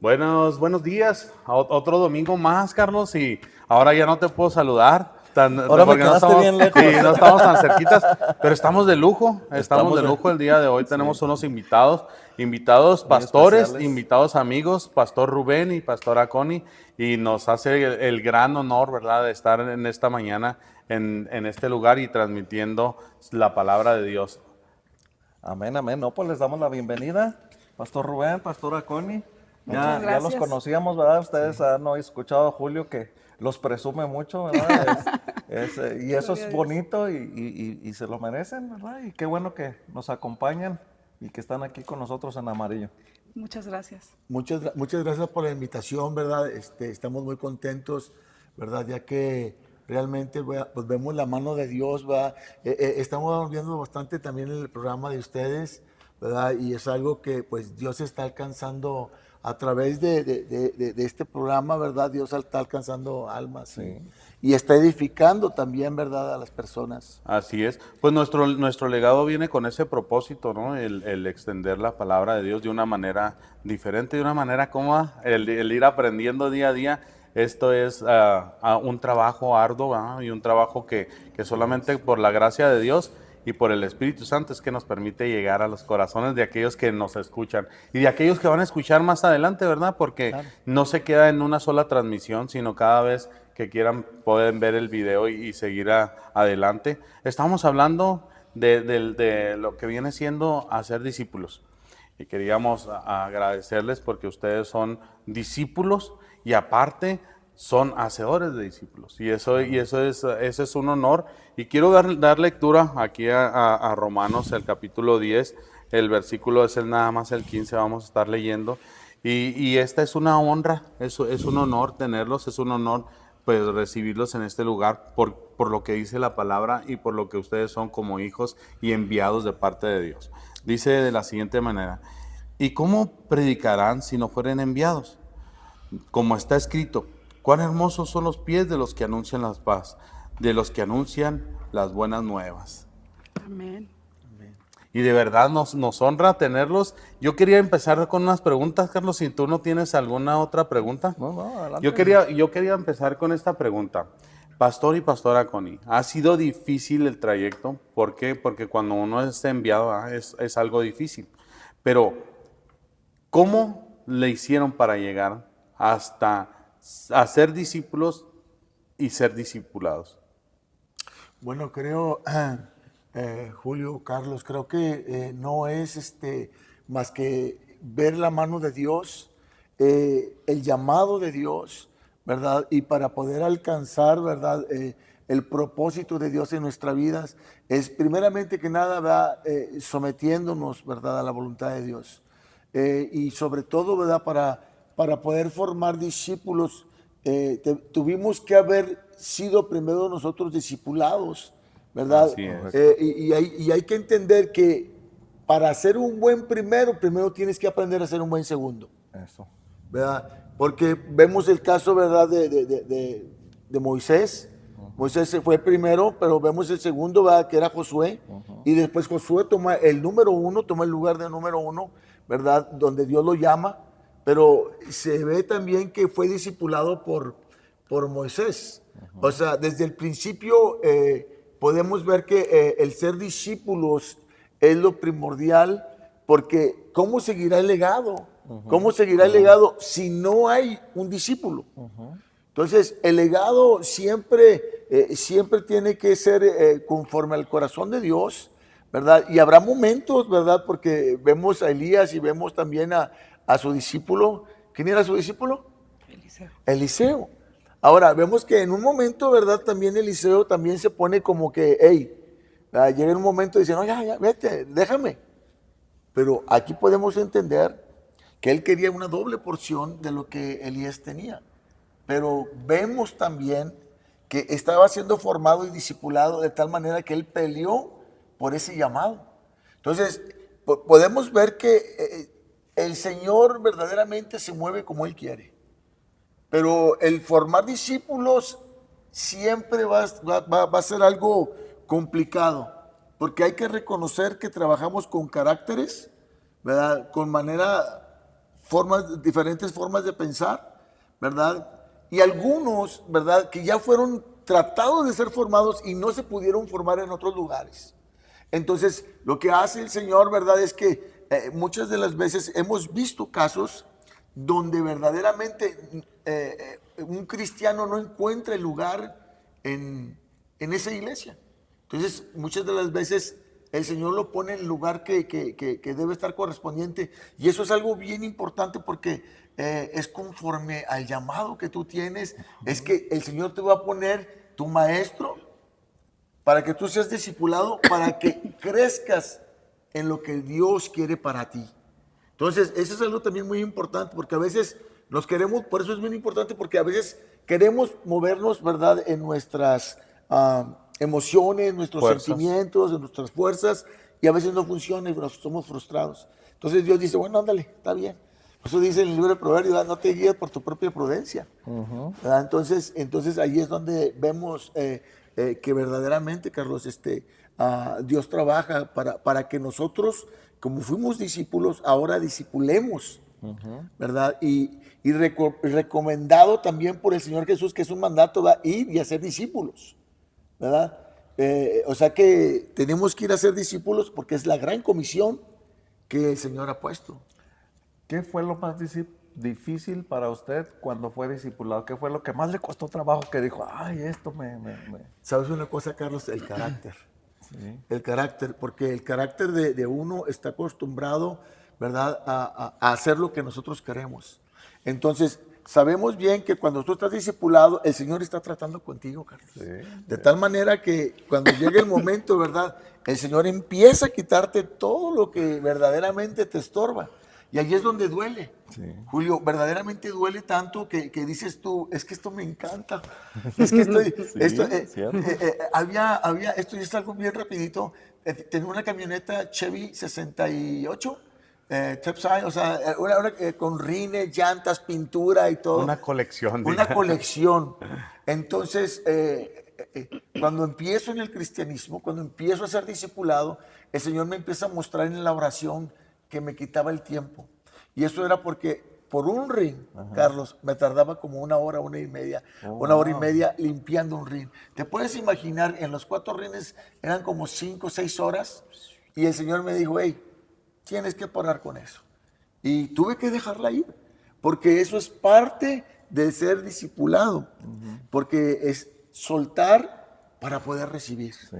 Buenos días. Otro domingo más, Carlos, y ahora ya no te puedo saludar. Ahora me Porque no quedaste estamos, bien lejos. sí, no estamos tan cerquitas, pero estamos de lujo. Estamos de de- lujo el día de hoy. Sí, Tenemos unos invitados muy pastores, especiales. invitados amigos, Pastor Rubén y Pastora Connie, y nos hace el gran honor, ¿verdad?, de estar en esta mañana en este lugar y transmitiendo la palabra de Dios. Amén, amén. No, pues les damos la bienvenida. Pastor Rubén, Pastora Connie. Muchas Ya los gracias. conocíamos, ¿verdad? Ustedes han escuchado a Julio que los presume mucho, ¿verdad? Y eso Gloria es a Dios. bonito y se lo merecen, ¿verdad? Y qué bueno que nos acompañan y que están aquí con nosotros en amarillo. Muchas gracias. Muchas gracias por la invitación, ¿verdad? Estamos muy contentos, ¿verdad? Ya que realmente pues vemos la mano de Dios, ¿verdad? Estamos viendo bastante también el programa de ustedes, ¿verdad? Y es algo que pues Dios está alcanzando a través de este programa, ¿verdad? Dios está alcanzando almas y está edificando también, ¿verdad? A las personas. Así es. Pues nuestro legado viene con ese propósito, ¿no? El extender la palabra de Dios de una manera diferente, de una manera cómoda, el ir aprendiendo día a día. Esto es un trabajo arduo, ¿verdad? Y un trabajo que solamente por la gracia de Dios y por el Espíritu Santo es que nos permite llegar a los corazones de aquellos que nos escuchan y de aquellos que van a escuchar más adelante, ¿verdad? Porque Claro. no se queda en una sola transmisión, sino cada vez que quieran pueden ver el video y seguir adelante. Estamos hablando de lo que viene siendo hacer discípulos. Y queríamos agradecerles porque ustedes son discípulos y aparte son hacedores de discípulos. Y eso es un honor. Y quiero dar lectura aquí a Romanos, el capítulo 10. El versículo es nada más el 15, vamos a estar leyendo. Y esta es una honra, es un honor tenerlos, es un honor pues recibirlos en este lugar por lo que dice la palabra y por lo que ustedes son como hijos y enviados de parte de Dios. Dice de la siguiente manera: ¿y cómo predicarán si no fueren enviados? Como está escrito, cuán hermosos son los pies de los que anuncian la paz, de los que anuncian las buenas nuevas. Amén. Y de verdad nos honra tenerlos. Yo quería empezar con unas preguntas, Carlos, si tú no tienes alguna otra pregunta. No, adelante. Yo quería empezar con esta pregunta. Pastor y Pastora Connie, ¿ha sido difícil el trayecto? ¿Por qué? Porque cuando uno es enviado es algo difícil. Pero, ¿cómo le hicieron para llegar hasta hacer discípulos y ser discipulados? Bueno, creo, Julio, Carlos, creo que no es más que ver la mano de Dios, el llamado de Dios, ¿verdad? Y para poder alcanzar, ¿verdad? El propósito de Dios en nuestras vidas es primeramente que nada, ¿verdad? Sometiéndonos, ¿verdad? A la voluntad de Dios. Y sobre todo, ¿verdad? Para poder formar discípulos, tuvimos que haber sido primero nosotros discipulados, ¿verdad? Así es. Y hay que entender que para ser un buen primero tienes que aprender a ser un buen segundo, Eso. ¿verdad? Porque vemos el caso, ¿verdad? De Moisés. Moisés se fue primero, pero vemos el segundo, ¿verdad? Que era Josué. Y después Josué toma el número uno, toma el lugar de número uno, ¿verdad? Donde Dios lo llama. Pero se ve también que fue discipulado por Moisés. O sea, desde el principio podemos ver que el ser discípulos es lo primordial, porque ¿cómo seguirá el legado? ¿Cómo seguirá el legado si no hay un discípulo? Entonces, el legado siempre tiene que ser conforme al corazón de Dios, ¿verdad? Y habrá momentos, ¿verdad? Porque vemos a Elías y vemos también a su discípulo. ¿Quién era su discípulo? Eliseo. Eliseo. Ahora, vemos que en un momento, ¿verdad? También Eliseo también se pone como que, hey, llega en un momento y dice, no, ya, vete, déjame. Pero aquí podemos entender que él quería una doble porción de lo que Elías tenía. Pero vemos también que estaba siendo formado y discipulado de tal manera que él peleó por ese llamado. Entonces, podemos ver que el Señor verdaderamente se mueve como Él quiere. Pero el formar discípulos siempre va a ser algo complicado, porque hay que reconocer que trabajamos con caracteres, ¿verdad? Con manera diferentes formas de pensar, ¿verdad? Y algunos, ¿verdad? Que ya fueron tratados de ser formados y no se pudieron formar en otros lugares. Entonces, lo que hace el Señor, ¿verdad? Es que muchas de las veces hemos visto casos donde verdaderamente un cristiano no encuentra el lugar en esa iglesia. Entonces, muchas de las veces el Señor lo pone en el lugar que debe estar correspondiente. Y eso es algo bien importante porque es conforme al llamado que tú tienes. Es que el Señor te va a poner tu maestro para que tú seas discipulado, para que crezcas en lo que Dios quiere para ti. Entonces, eso es algo también muy importante, porque a veces nos queremos, por eso es bien importante, porque a veces queremos movernos, ¿verdad?, en nuestras emociones, nuestros sentimientos, en nuestras fuerzas, y a veces no funciona y somos frustrados. Entonces Dios dice, bueno, ándale, está bien. Por eso dice en el libro de Proverbios, ¿verdad? No te guíes por tu propia prudencia. ¿Verdad? Entonces ahí es donde vemos que verdaderamente, Carlos, Dios trabaja para que nosotros, como fuimos discípulos, ahora discipulemos, ¿verdad? Y recomendado también por el Señor Jesús, que es un mandato, ¿verdad? Ir y hacer discípulos, ¿verdad? O sea que tenemos que ir a ser discípulos porque es la gran comisión que el Señor ha puesto. ¿Qué fue lo más difícil para usted cuando fue discipulado? ¿Qué fue lo que más le costó trabajo que dijo, ay, esto me... ¿Sabes una cosa, Carlos? El carácter. Sí. El carácter, porque el carácter de uno está acostumbrado, ¿verdad?, a hacer lo que nosotros queremos. Entonces, sabemos bien que cuando tú estás discipulado, el Señor está tratando contigo, Carlos. Sí. De tal manera que cuando llegue el momento, ¿verdad?, el Señor empieza a quitarte todo lo que verdaderamente te estorba. Y ahí es donde duele. Sí. Julio, verdaderamente duele tanto que dices tú, es que esto me encanta. Es que estoy... esto ya es algo bien rapidito. Tenía una camioneta Chevy 68, Topside, o sea, con rines, llantas, pintura y todo. Una colección. Una colección. Entonces, cuando empiezo en el cristianismo, cuando empiezo a ser discipulado, el Señor me empieza a mostrar en la oración que me quitaba el tiempo. Y eso era porque por un ring, Carlos, me tardaba como una hora y media limpiando un ring. ¿Te puedes imaginar? En los 4 rines eran como 5 o 6 horas y el Señor me dijo, hey, tienes que parar con eso. Y tuve que dejarla ir, porque eso es parte de ser discipulado, porque es soltar para poder recibir. Sí.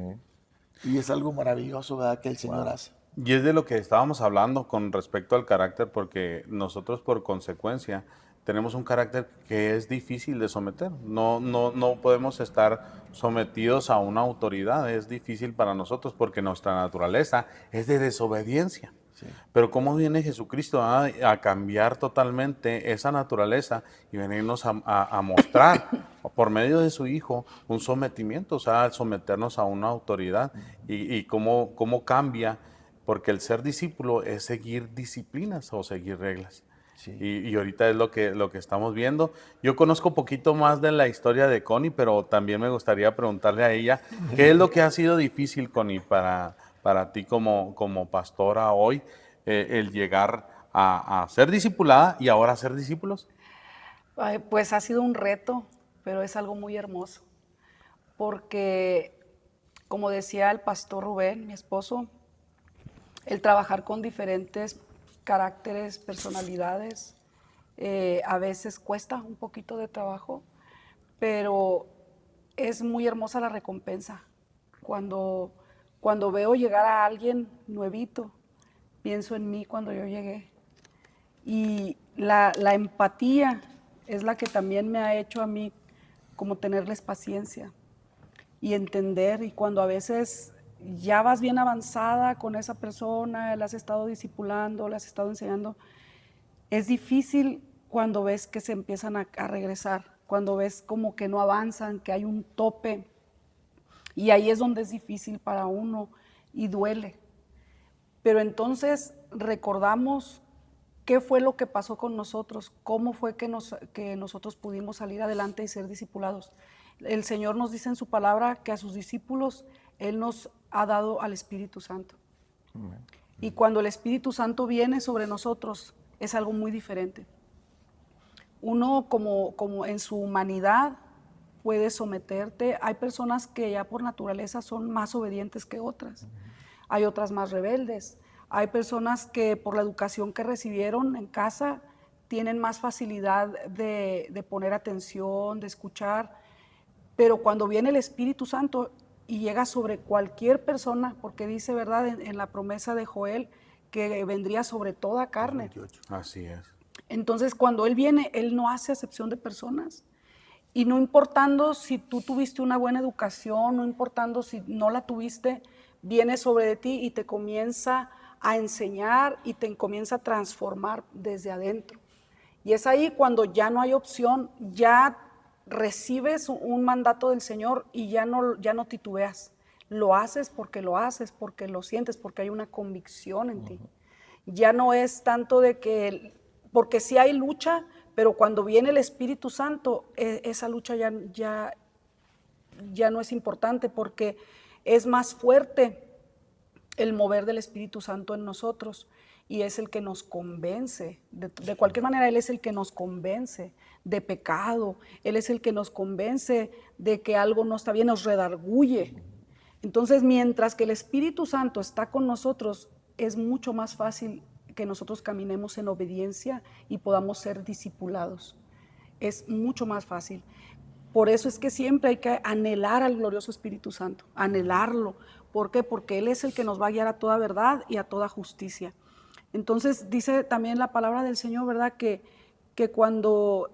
Y es algo maravilloso, ¿verdad?, que el Señor hace. Y es de lo que estábamos hablando con respecto al carácter, porque nosotros por consecuencia tenemos un carácter que es difícil de someter. No podemos estar sometidos a una autoridad, es difícil para nosotros porque nuestra naturaleza es de desobediencia. Sí. Pero ¿cómo viene Jesucristo a cambiar totalmente esa naturaleza y venirnos a mostrar por medio de su Hijo un sometimiento, o sea, someternos a una autoridad y cómo cambia? Porque el ser discípulo es seguir disciplinas o seguir reglas. Sí. Y ahorita es lo que estamos viendo. Yo conozco poquito más de la historia de Connie, pero también me gustaría preguntarle a ella, ¿qué es lo que ha sido difícil, Connie, para ti como pastora hoy, el llegar a ser discipulada y ahora ser discípulos? Pues ha sido un reto, pero es algo muy hermoso. Porque, como decía el pastor Rubén, mi esposo, el trabajar con diferentes caracteres, personalidades, a veces cuesta un poquito de trabajo, pero es muy hermosa la recompensa. Cuando veo llegar a alguien nuevito, pienso en mí cuando yo llegué. Y la empatía es la que también me ha hecho a mí como tenerles paciencia y entender, y cuando a veces ya vas bien avanzada con esa persona, la has estado discipulando, la has estado enseñando, es difícil cuando ves que se empiezan a regresar, cuando ves como que no avanzan, que hay un tope, y ahí es donde es difícil para uno y duele. Pero entonces recordamos qué fue lo que pasó con nosotros, cómo fue que nosotros pudimos salir adelante y ser discipulados. El Señor nos dice en su palabra que a sus discípulos Él nos ha dado al Espíritu Santo. Y cuando el Espíritu Santo viene sobre nosotros, es algo muy diferente. Uno como en su humanidad puede someterte. Hay personas que ya por naturaleza son más obedientes que otras. Hay otras más rebeldes. Hay personas que por la educación que recibieron en casa tienen más facilidad de poner atención, de escuchar. Pero cuando viene el Espíritu Santo y llega sobre cualquier persona, porque dice, ¿verdad?, en la promesa de Joel, que vendría sobre toda carne. 28. Así es. Entonces, cuando Él viene, Él no hace acepción de personas. Y no importando si tú tuviste una buena educación, no importando si no la tuviste, viene sobre de ti y te comienza a enseñar y te comienza a transformar desde adentro. Y es ahí cuando ya no hay opción, ya recibes un mandato del Señor y ya no titubeas. Lo haces, porque lo sientes, porque hay una convicción en ti. Ya no es tanto de que, porque sí hay lucha, pero cuando viene el Espíritu Santo, esa lucha ya no es importante, porque es más fuerte el mover del Espíritu Santo en nosotros, y es el que nos convence. De cualquier manera, Él es el que nos convence de pecado, Él es el que nos convence de que algo no está bien, nos redarguye. Entonces, mientras que el Espíritu Santo está con nosotros, es mucho más fácil que nosotros caminemos en obediencia y podamos ser discipulados. Es mucho más fácil. Por eso es que siempre hay que anhelar al glorioso Espíritu Santo, anhelarlo. ¿Por qué? Porque Él es el que nos va a guiar a toda verdad y a toda justicia. Entonces dice también la palabra del Señor, ¿verdad?, que cuando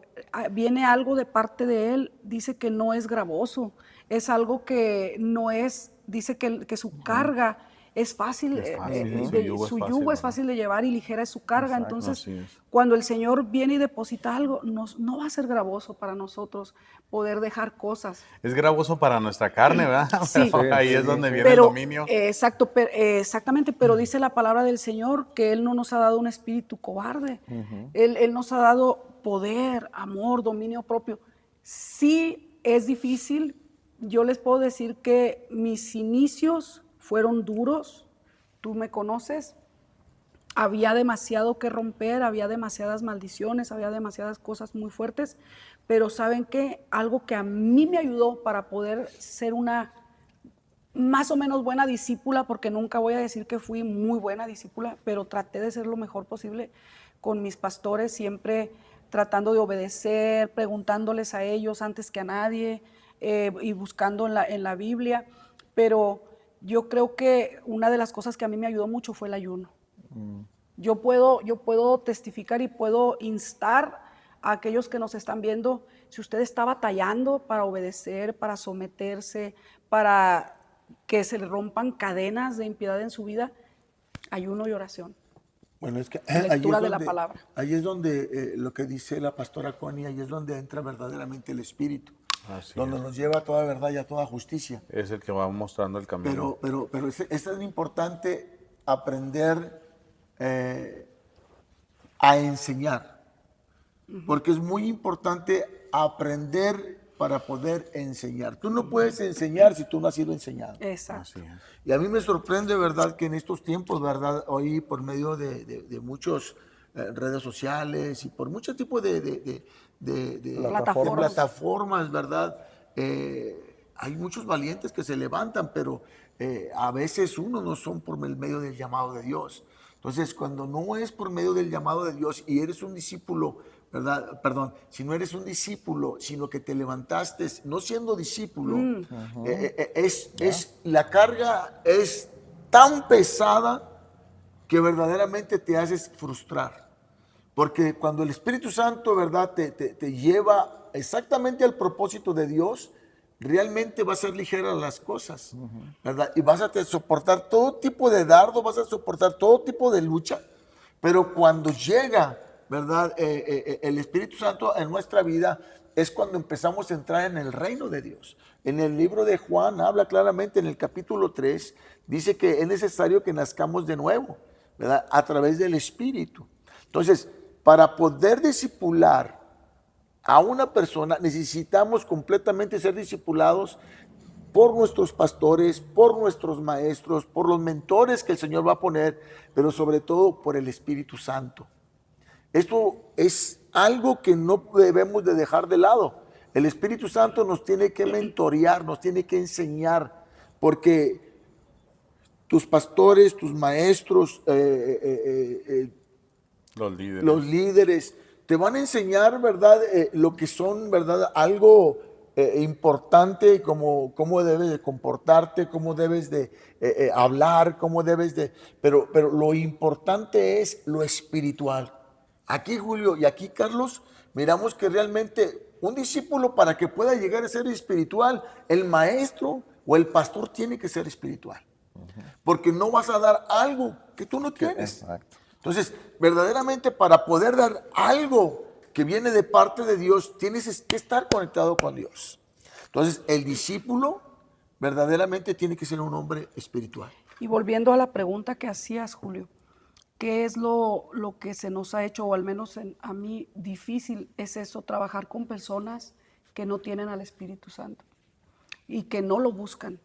viene algo de parte de Él, dice que no es gravoso, es algo que no es, dice que su carga es fácil, Es fácil, su yugo es fácil de llevar y ligera es su carga. Exacto. Entonces, Así es. cuando el Señor viene y deposita algo, no va a ser gravoso para nosotros poder dejar cosas. Es gravoso para nuestra carne, ¿verdad? Sí. Pero ahí Sí, es sí, donde sí. viene el dominio. Exacto, exactamente, pero dice la palabra del Señor que Él no nos ha dado un espíritu cobarde. Él nos ha dado poder, amor, dominio propio. Sí es difícil. Yo les puedo decir que mis inicios fueron duros. Tú me conoces. Había demasiado que romper, había demasiadas maldiciones, había demasiadas cosas muy fuertes, pero ¿saben qué? Algo que a mí me ayudó para poder ser una más o menos buena discípula, porque nunca voy a decir que fui muy buena discípula, pero traté de ser lo mejor posible con mis pastores, siempre tratando de obedecer, preguntándoles a ellos antes que a nadie, y buscando en la Biblia. Pero yo creo que una de las cosas que a mí me ayudó mucho fue el ayuno. Yo puedo testificar y puedo instar a aquellos que nos están viendo, si usted está batallando para obedecer, para someterse, para que se le rompan cadenas de impiedad en su vida, ayuno y oración. Bueno, es que Lectura de la palabra. ahí es donde lo que dice la pastora Connie, ahí es donde entra verdaderamente el Espíritu, Así donde es. nos lleva a toda verdad y a toda justicia. Es el que va mostrando el camino. Pero es tan importante aprender a enseñar, porque es muy importante aprender para poder enseñar. Tú no puedes enseñar si tú no has sido enseñado. Exacto. Así es. Y a mí me sorprende, ¿verdad?, que en estos tiempos, ¿verdad?, hoy por medio de muchas redes sociales y por muchos tipos de plataformas, ¿verdad? Hay muchos valientes que se levantan, pero a veces uno no son por el medio del llamado de Dios. Entonces, cuando no es por medio del llamado de Dios y eres un discípulo, ¿verdad? Perdón, si no eres un discípulo, sino que te levantaste no siendo discípulo, la carga es tan pesada que verdaderamente te haces frustrar. Porque cuando el Espíritu Santo, ¿verdad?, te lleva exactamente al propósito de Dios, realmente va a ser ligera las cosas, ¿verdad? Y vas a soportar todo tipo de dardo, vas a soportar todo tipo de lucha, pero cuando llega, ¿verdad?, el Espíritu Santo en nuestra vida, es cuando empezamos a entrar en el reino de Dios. En el libro de Juan habla claramente, en el capítulo 3, dice que es necesario que nazcamos de nuevo, ¿verdad?, a través del Espíritu. Entonces, para poder discipular a una persona, necesitamos completamente ser discipulados por nuestros pastores, por nuestros maestros, por los mentores que el Señor va a poner, pero sobre todo por el Espíritu Santo. Esto es algo que no debemos de dejar de lado. El Espíritu Santo nos tiene que mentorear, nos tiene que enseñar, porque tus pastores, tus maestros, Los líderes. líderes, te van a enseñar, ¿verdad? Lo que son, ¿verdad? Algo importante, como cómo debes de comportarte, cómo debes de hablar, cómo debes de... Pero lo importante es lo espiritual. Aquí, Julio, y aquí, Carlos, miramos que realmente un discípulo, para que pueda llegar a ser espiritual, el maestro o el pastor tiene que ser espiritual. Porque no vas a dar algo que tú no tienes. Exacto. Entonces, verdaderamente, para poder dar algo que viene de parte de Dios, tienes que estar conectado con Dios. Entonces, el discípulo verdaderamente tiene que ser un hombre espiritual. Y volviendo a la pregunta que hacías, Julio, ¿qué es lo que se nos ha hecho, o al menos a mí, difícil? Es eso, trabajar con personas que no tienen al Espíritu Santo y que no lo buscan,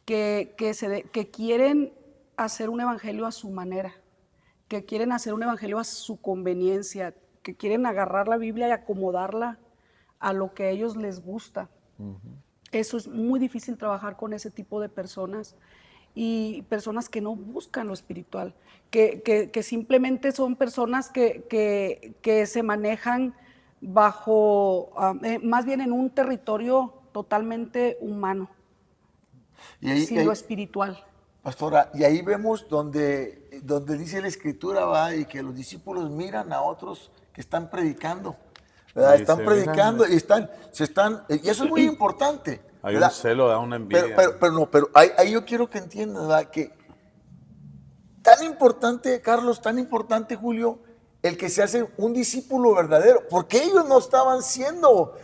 que quieren hacer un evangelio a su manera, que quieren hacer un evangelio a su conveniencia, que quieren agarrar la Biblia y acomodarla a lo que a ellos les gusta. Eso es muy difícil, trabajar con ese tipo de personas, y personas que no buscan lo espiritual, que simplemente son personas que se manejan bajo, más bien en un territorio totalmente humano, sin lo espiritual. Pastora, y ahí vemos donde dice la Escritura, ¿va? Y que los discípulos miran a otros que están predicando, ¿verdad? Sí, Están se predicando miran. y eso es muy importante. Hay ¿verdad? un celo, da una envidia. Pero ahí yo quiero que entiendan, ¿verdad? Que tan importante, Carlos, tan importante, Julio, el que se hace un discípulo verdadero, porque ellos no estaban siendo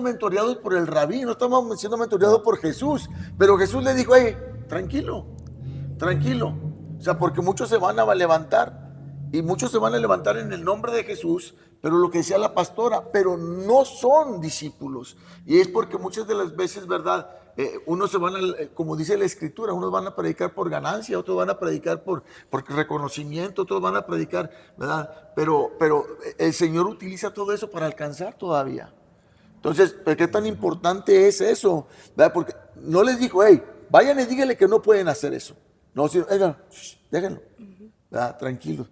mentoreados por el rabí, no estaban siendo mentoreados por Jesús, pero Jesús le dijo: hey, tranquilo, o sea, porque muchos se van a levantar, y muchos se van a levantar en el nombre de Jesús, pero lo que decía la pastora, pero no son discípulos, y es porque muchas de las veces, ¿verdad? Unos se van a, como dice la Escritura, unos van a predicar por ganancia, otros van a predicar por reconocimiento, otros van a predicar, ¿verdad? Pero el Señor utiliza todo eso para alcanzar todavía. Entonces, ¿qué tan importante es eso? ¿Verdad? Porque no les dijo: hey, vayan y díganle que no pueden hacer eso. No, sino, déjenlo, ¿verdad? Tranquilos.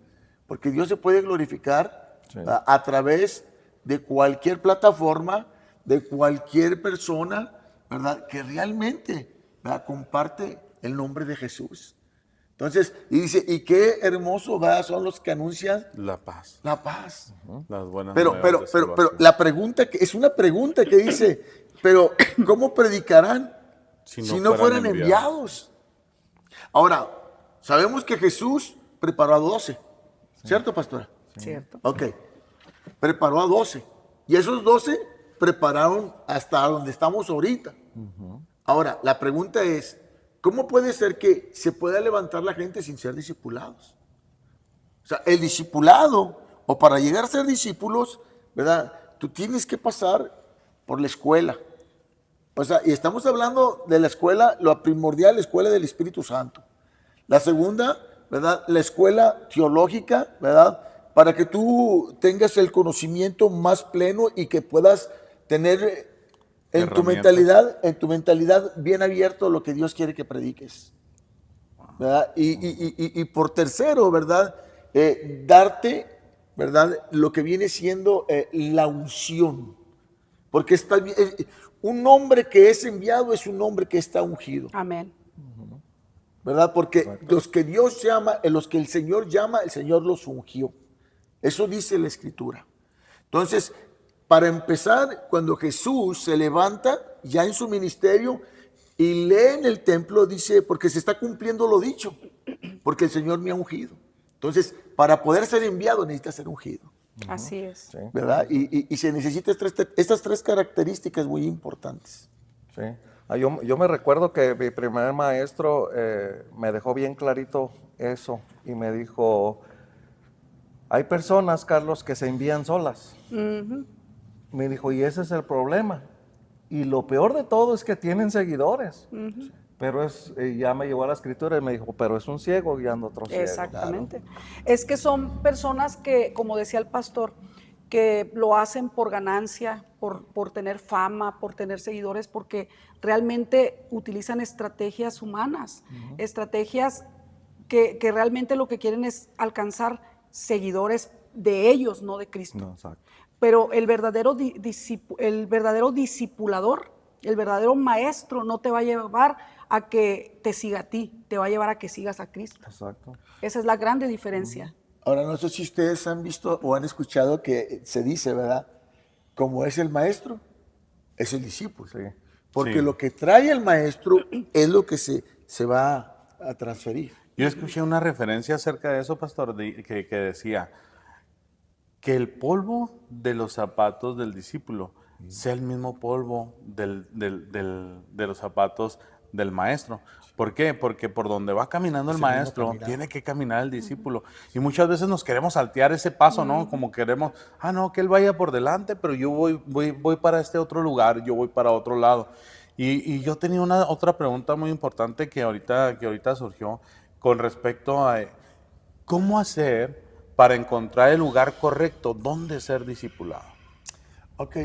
Porque Dios se puede glorificar, sí, a través de cualquier plataforma, de cualquier persona, ¿verdad? Que realmente, ¿verdad?, comparte el nombre de Jesús. Entonces, y dice: y qué hermoso, ¿verdad?, son los que anuncian La paz. la paz. Las buenas Pero nuevas de salvación. la pregunta, es una pregunta que dice: pero ¿cómo predicarán si no fueran enviados? Ahora, sabemos que Jesús preparó a 12, ¿cierto, pastora? Cierto. Ok, preparó a 12, y esos 12 prepararon hasta donde estamos ahorita. Ahora, la pregunta es: ¿cómo puede ser que se pueda levantar la gente sin ser discipulados? O sea, el discipulado, o para llegar a ser discípulos, ¿verdad?, tú tienes que pasar por la escuela. O sea, y estamos hablando de la escuela, lo primordial, la escuela del Espíritu Santo. La segunda, ¿verdad?, la escuela teológica, ¿verdad?, para que tú tengas el conocimiento más pleno y que puedas tener en tu mentalidad bien abierto lo que Dios quiere que prediques, ¿verdad? Y por tercero, ¿verdad?, darte, ¿verdad?, lo que viene siendo la unción. Porque un hombre que es enviado es un hombre que está ungido. Amén. ¿Verdad? Porque los que Dios llama, los que el Señor llama, el Señor los ungió. Eso dice la Escritura. Entonces, para empezar, cuando Jesús se levanta ya en su ministerio y lee en el templo, dice: porque se está cumpliendo lo dicho, porque el Señor me ha ungido. Entonces, para poder ser enviado necesita ser ungido. Así es. Sí. ¿Verdad? Y se necesitan estas tres características muy importantes. Sí. Yo me recuerdo que mi primer maestro me dejó bien clarito eso y me dijo: hay personas, Carlos, que se envían solas. Me dijo: y ese es el problema. Y lo peor de todo es que tienen seguidores. Pero ya me llevó a la escritura y me dijo, pero es un ciego guiando a otro ciego. Exactamente. Es que son personas que, como decía el pastor, que lo hacen por ganancia, por tener fama, por tener seguidores, porque realmente utilizan estrategias humanas, estrategias que realmente lo que quieren es alcanzar seguidores de ellos, no de Cristo. No, exacto. Pero el verdadero discipulador, el verdadero maestro no te va a llevar a que te siga a ti, te va a llevar a que sigas a Cristo. Exacto. Esa es la grande diferencia. Ahora, no sé si ustedes han visto o han escuchado que se dice, ¿verdad? Como es el maestro, es el discípulo. Sí. Porque Sí. lo que trae el maestro es lo que se va a transferir. Yo escuché una referencia acerca de eso, pastor, que decía que el polvo de los zapatos del discípulo sea el mismo polvo de los zapatos del maestro. ¿Por qué? Porque por donde va caminando el Es el mismo maestro, caminar. tiene que caminar el discípulo. Y muchas veces nos queremos saltear ese paso, ¿no? Como queremos, no, que él vaya por delante, pero yo voy para este otro lugar, yo voy para otro lado. Y yo tenía otra pregunta muy importante que ahorita surgió con respecto a cómo hacer para encontrar el lugar correcto donde ser discipulado. Ok,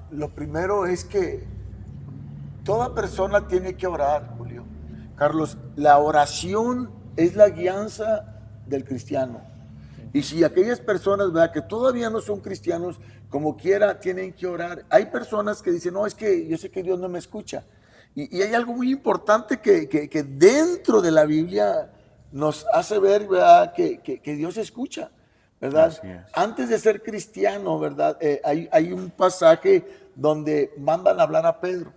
lo primero es que toda persona tiene que orar, Julio. Carlos, la oración es la guianza del cristiano. Y si aquellas personas, ¿verdad?, que todavía no son cristianos, como quiera, tienen que orar. Hay personas que dicen, no, es que yo sé que Dios no me escucha. Y hay algo muy importante que dentro de la Biblia nos hace ver, ¿verdad?, que Dios escucha, ¿verdad? Así es. Antes de ser cristiano, ¿verdad? Hay un pasaje donde mandan a hablar a Pedro,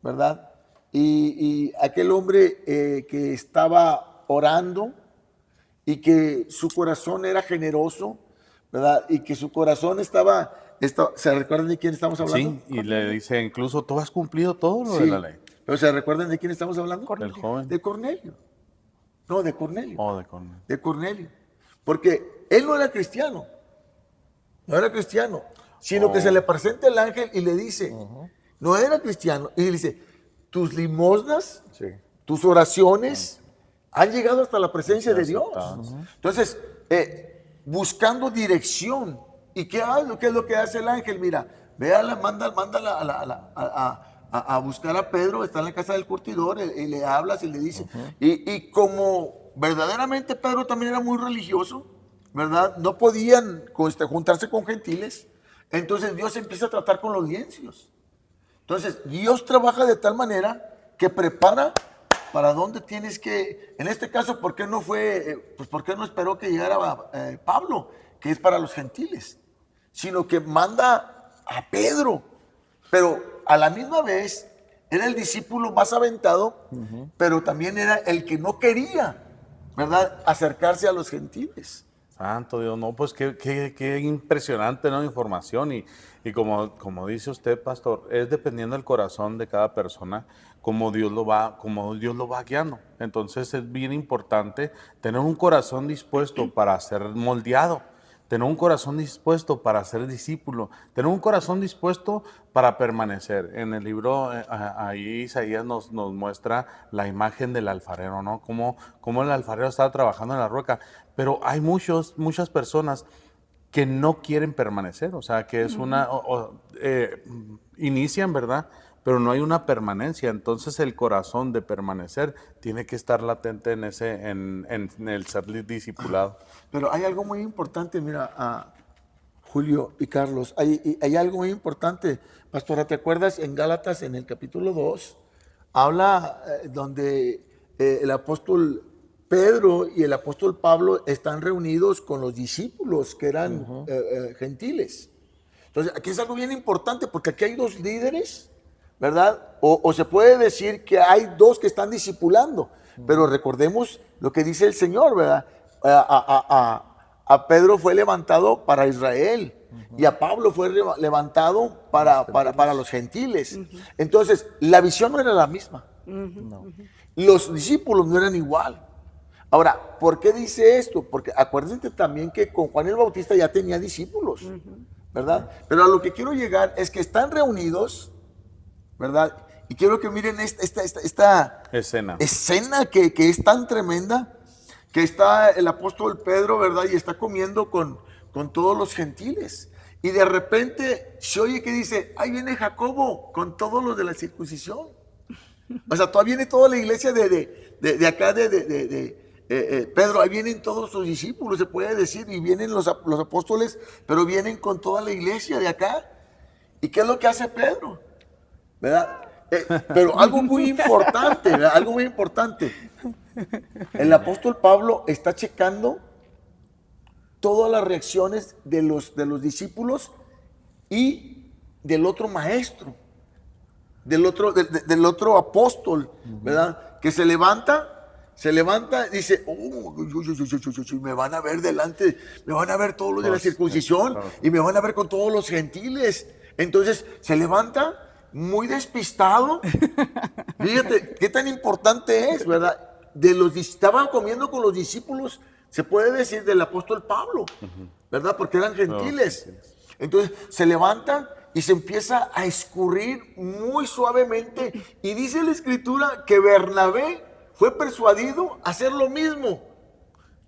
¿verdad? Y aquel hombre que estaba orando y que su corazón era generoso, ¿verdad? Y que su corazón ¿se recuerdan de quién estamos hablando? Sí, y le dice, incluso tú has cumplido todo lo de Sí. la ley. Pero ¿se recuerdan de quién estamos hablando? Del joven. De Cornelio. No, de Cornelio. De Cornelio. Porque él no era cristiano. No era cristiano. Sino que se le presenta el ángel y le dice, no era cristiano. Y le dice, tus limosnas, Sí. tus oraciones han llegado hasta la presencia de Dios. aceptadas. Entonces, buscando dirección. ¿Y qué es lo que hace el ángel? Mira, véala, mándala a buscar a Pedro, está en la casa del curtidor, y le hablas y le dice. Y como verdaderamente Pedro también era muy religioso, ¿verdad? No podían juntarse con gentiles. Entonces Dios empieza a tratar con los lincios. Entonces Dios trabaja de tal manera que prepara para dónde tienes que. En este caso, ¿por qué no por qué no esperó que llegara Pablo, que es para los gentiles? Sino que manda a Pedro. Pero a la misma vez era el discípulo más aventado, pero también era el que no quería, ¿verdad?, acercarse a los gentiles. Santo Dios, no, pues qué impresionante, ¿no? Información y como dice usted, pastor, es dependiendo del corazón de cada persona como Dios lo va guiando. Entonces es bien importante tener un corazón dispuesto para ser moldeado, tener un corazón dispuesto para ser discípulo, tener un corazón dispuesto para permanecer. En el libro, ahí Isaías nos muestra la imagen del alfarero, ¿no? Cómo el alfarero estaba trabajando en la roca. Pero hay muchas personas que no quieren permanecer, o sea, que es inician, ¿verdad?, pero no hay una permanencia. Entonces el corazón de permanecer tiene que estar latente en el ser discipulado. Pero hay algo muy importante, mira, Julio y Carlos, hay algo muy importante. Pastora, ¿te acuerdas en Gálatas, en el capítulo 2, habla donde el apóstol Pedro y el apóstol Pablo están reunidos con los discípulos que eran gentiles? Entonces, aquí es algo bien importante porque aquí hay dos líderes, ¿verdad? O se puede decir que hay dos que están discipulando, pero recordemos lo que dice el Señor, ¿verdad? A Pedro fue levantado para Israel y a Pablo fue levantado para los gentiles. Entonces, la visión no era la misma. No. Los discípulos no eran igual. Ahora, ¿por qué dice esto? Porque acuérdense también que con Juan el Bautista ya tenía discípulos, ¿verdad? Pero a lo que quiero llegar es que están reunidos, ¿verdad? Y quiero que miren esta escena que es tan tremenda, que está el apóstol Pedro, ¿verdad? Y está comiendo con todos los gentiles. Y de repente se oye que dice, ahí viene Jacobo con todos los de la circuncisión. O sea, todavía viene toda la iglesia de acá, Pedro, ahí vienen todos sus discípulos, se puede decir, y vienen los apóstoles, pero vienen con toda la iglesia de acá. ¿Y qué es lo que hace Pedro? ¿Verdad? Pero algo muy importante, ¿verdad? Algo muy importante. El apóstol Pablo está checando todas las reacciones de los discípulos y del otro maestro, del otro apóstol, ¿verdad? Que se levanta y dice, me van a ver delante, me van a ver todos los de la circuncisión y me van a ver con todos los gentiles. Entonces se levanta muy despistado. Fíjate qué tan importante es, ¿verdad? Estaban comiendo con los discípulos, se puede decir, del apóstol Pablo, ¿verdad? Porque eran gentiles. Entonces se levanta y se empieza a escurrir muy suavemente. Y dice la escritura que Bernabé fue persuadido a hacer lo mismo.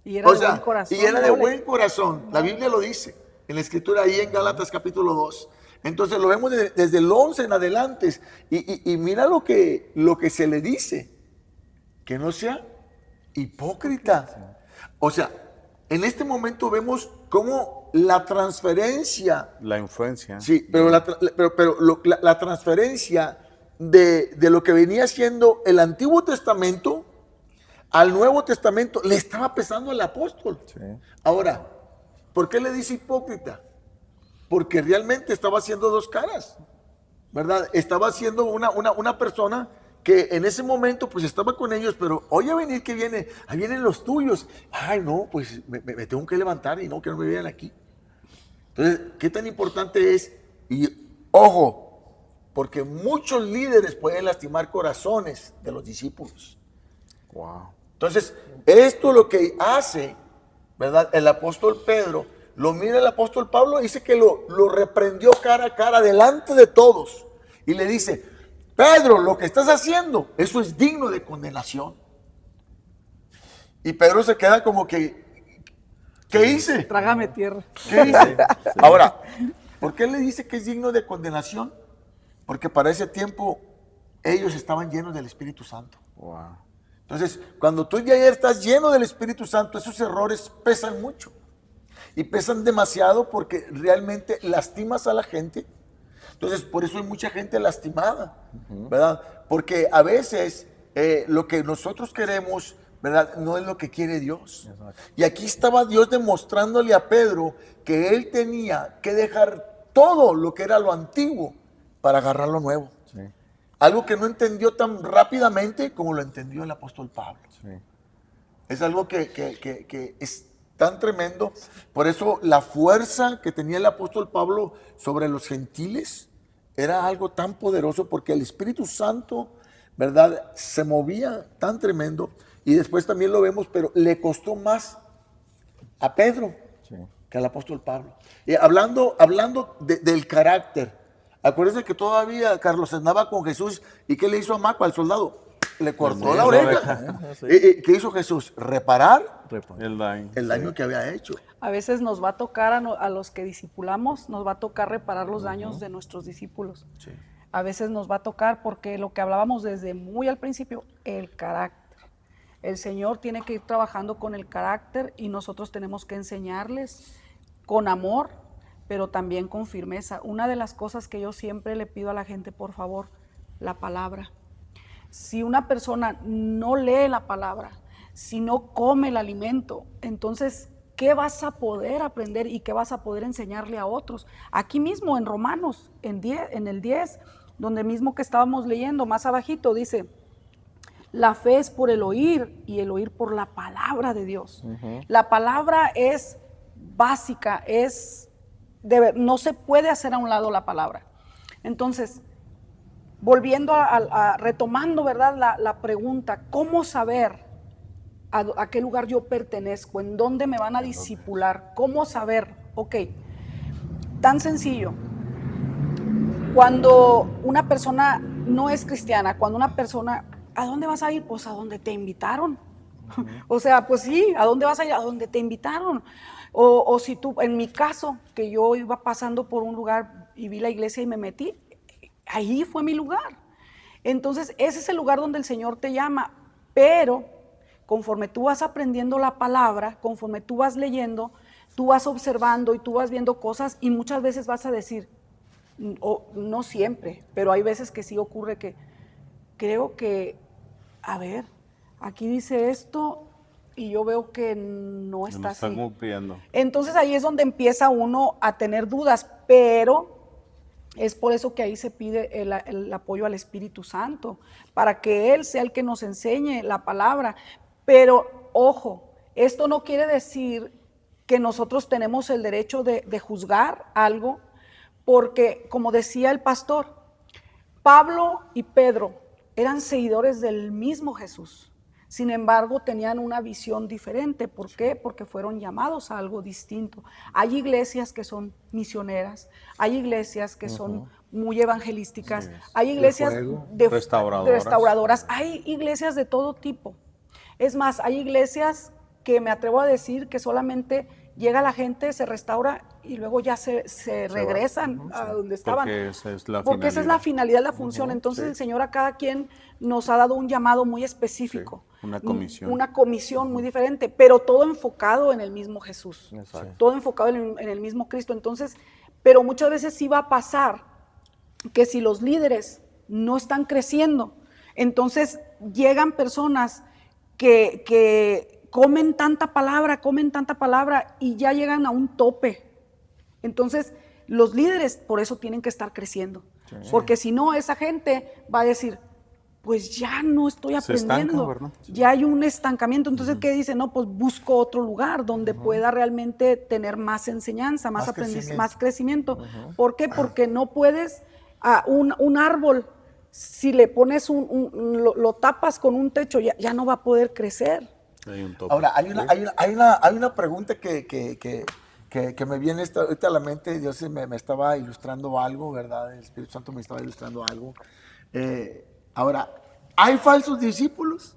Y era de buen corazón. Y era de buen corazón. La Biblia lo dice en la escritura ahí en Gálatas capítulo 2. Entonces lo vemos desde el 11 en adelante. Y mira lo que se le dice. Que no sea hipócrita. O sea, en este momento vemos cómo la transferencia. La influencia. Sí, pero la transferencia de lo que venía siendo el Antiguo Testamento al Nuevo Testamento le estaba pesando al apóstol. Sí. Ahora, ¿por qué le dice hipócrita? Porque realmente estaba haciendo dos caras, ¿verdad? Estaba siendo una persona que en ese momento pues estaba con ellos, pero oye venir que ahí vienen los tuyos. Ay no, pues me tengo que levantar y que no me vean aquí. Entonces, ¿qué tan importante es? Y ojo, porque muchos líderes pueden lastimar corazones de los discípulos. Wow. Entonces, esto lo que hace, ¿verdad? El apóstol Pedro, lo mira el apóstol Pablo, dice que lo reprendió cara a cara delante de todos. Y le dice, Pedro, lo que estás haciendo, eso es digno de condenación. Y Pedro se queda como que, ¿qué hice? Trágame tierra. ¿Qué hice? Ahora, ¿por qué le dice que es digno de condenación? Porque para ese tiempo ellos estaban llenos del Espíritu Santo. Wow. Entonces, cuando tú ya estás lleno del Espíritu Santo, esos errores pesan mucho. Y pesan demasiado porque realmente lastimas a la gente. Entonces, por eso hay mucha gente lastimada, ¿verdad? Porque a veces lo que nosotros queremos, ¿verdad? No es lo que quiere Dios. Exacto. Y aquí estaba Dios demostrándole a Pedro que él tenía que dejar todo lo que era lo antiguo para agarrar lo nuevo. Sí. Algo que no entendió tan rápidamente como lo entendió el apóstol Pablo. Sí. Es algo que es tan tremendo. Por eso la fuerza que tenía el apóstol Pablo sobre los gentiles era algo tan poderoso, porque el Espíritu Santo, ¿verdad?, se movía tan tremendo. Y después también lo vemos, pero le costó más a Pedro que al apóstol Pablo. Y hablando del carácter, acuérdense que todavía Carlos andaba con Jesús. ¿Y qué le hizo a Maco, al soldado? Le cortó la oreja. ¿Qué hizo Jesús? Reparar el daño que había hecho. A veces nos va a tocar a los que discipulamos, nos va a tocar reparar los daños de nuestros discípulos. Sí. A veces nos va a tocar porque lo que hablábamos desde muy al principio, el carácter. El Señor tiene que ir trabajando con el carácter y nosotros tenemos que enseñarles con amor, pero también con firmeza. Una de las cosas que yo siempre le pido a la gente, por favor, la palabra. Si una persona no lee la palabra, si no come el alimento, entonces, ¿qué vas a poder aprender y qué vas a poder enseñarle a otros? Aquí mismo en Romanos, en el 10, donde mismo que estábamos leyendo, más abajito, dice, la fe es por el oír y el oír por la palabra de Dios. La palabra es básica, no se puede hacer a un lado la palabra. Entonces, volviendo retomando, ¿verdad? La pregunta, ¿cómo saber a qué lugar yo pertenezco? ¿En dónde me van a discipular? ¿Cómo saber? Ok, tan sencillo. Cuando una persona no es cristiana, cuando una persona, ¿a dónde vas a ir? Pues a donde te invitaron. O sea, pues sí, ¿a dónde vas a ir? A donde te invitaron. O si tú, en mi caso, que yo iba pasando por un lugar y vi la iglesia y me metí, ahí fue mi lugar. Entonces, ese es el lugar donde el Señor te llama, pero conforme tú vas aprendiendo la palabra, conforme tú vas leyendo, tú vas observando y tú vas viendo cosas y muchas veces vas a decir, o no siempre, pero hay veces que sí ocurre que creo que, a ver, aquí dice esto y yo veo que no está así. están cumpliendo. Entonces ahí es donde empieza uno a tener dudas, pero es por eso que ahí se pide el apoyo al Espíritu Santo, para que Él sea el que nos enseñe la palabra. Pero, ojo, esto no quiere decir que nosotros tenemos el derecho de juzgar algo, porque, como decía el pastor, Pablo y Pedro eran seguidores del mismo Jesús. Sin embargo, tenían una visión diferente. ¿Por qué? Porque fueron llamados a algo distinto. Hay iglesias que son misioneras, hay iglesias que son muy evangelísticas, hay iglesias restauradoras, hay iglesias de todo tipo. Es más, hay iglesias que me atrevo a decir que solamente llega la gente, se restaura y luego ya se regresan a donde estaban. Porque esa es la finalidad, la función. Entonces el Señor a cada quien nos ha dado un llamado muy específico. Una comisión. Una comisión muy diferente, pero todo enfocado en el mismo Jesús. Exacto. Todo enfocado en el mismo Cristo. Entonces, pero muchas veces sí va a pasar que si los líderes no están creciendo, entonces llegan personas que comen tanta palabra y ya llegan a un tope. Entonces, los líderes por eso tienen que estar creciendo. Porque si no, esa gente va a decir, pues ya no estoy aprendiendo, ¿verdad? ya hay un estancamiento. Entonces, ¿qué dice? No, pues busco otro lugar donde pueda realmente tener más enseñanza, más aprendizaje, más crecimiento. ¿Por qué? Porque no puedes a un árbol, si le pones lo tapas con un techo, ya no va a poder crecer. Hay un tope. Ahora, hay una pregunta que me viene ahorita a la mente. Dios me estaba ilustrando algo, ¿verdad? El Espíritu Santo me estaba ilustrando algo. Ahora, ¿hay falsos discípulos?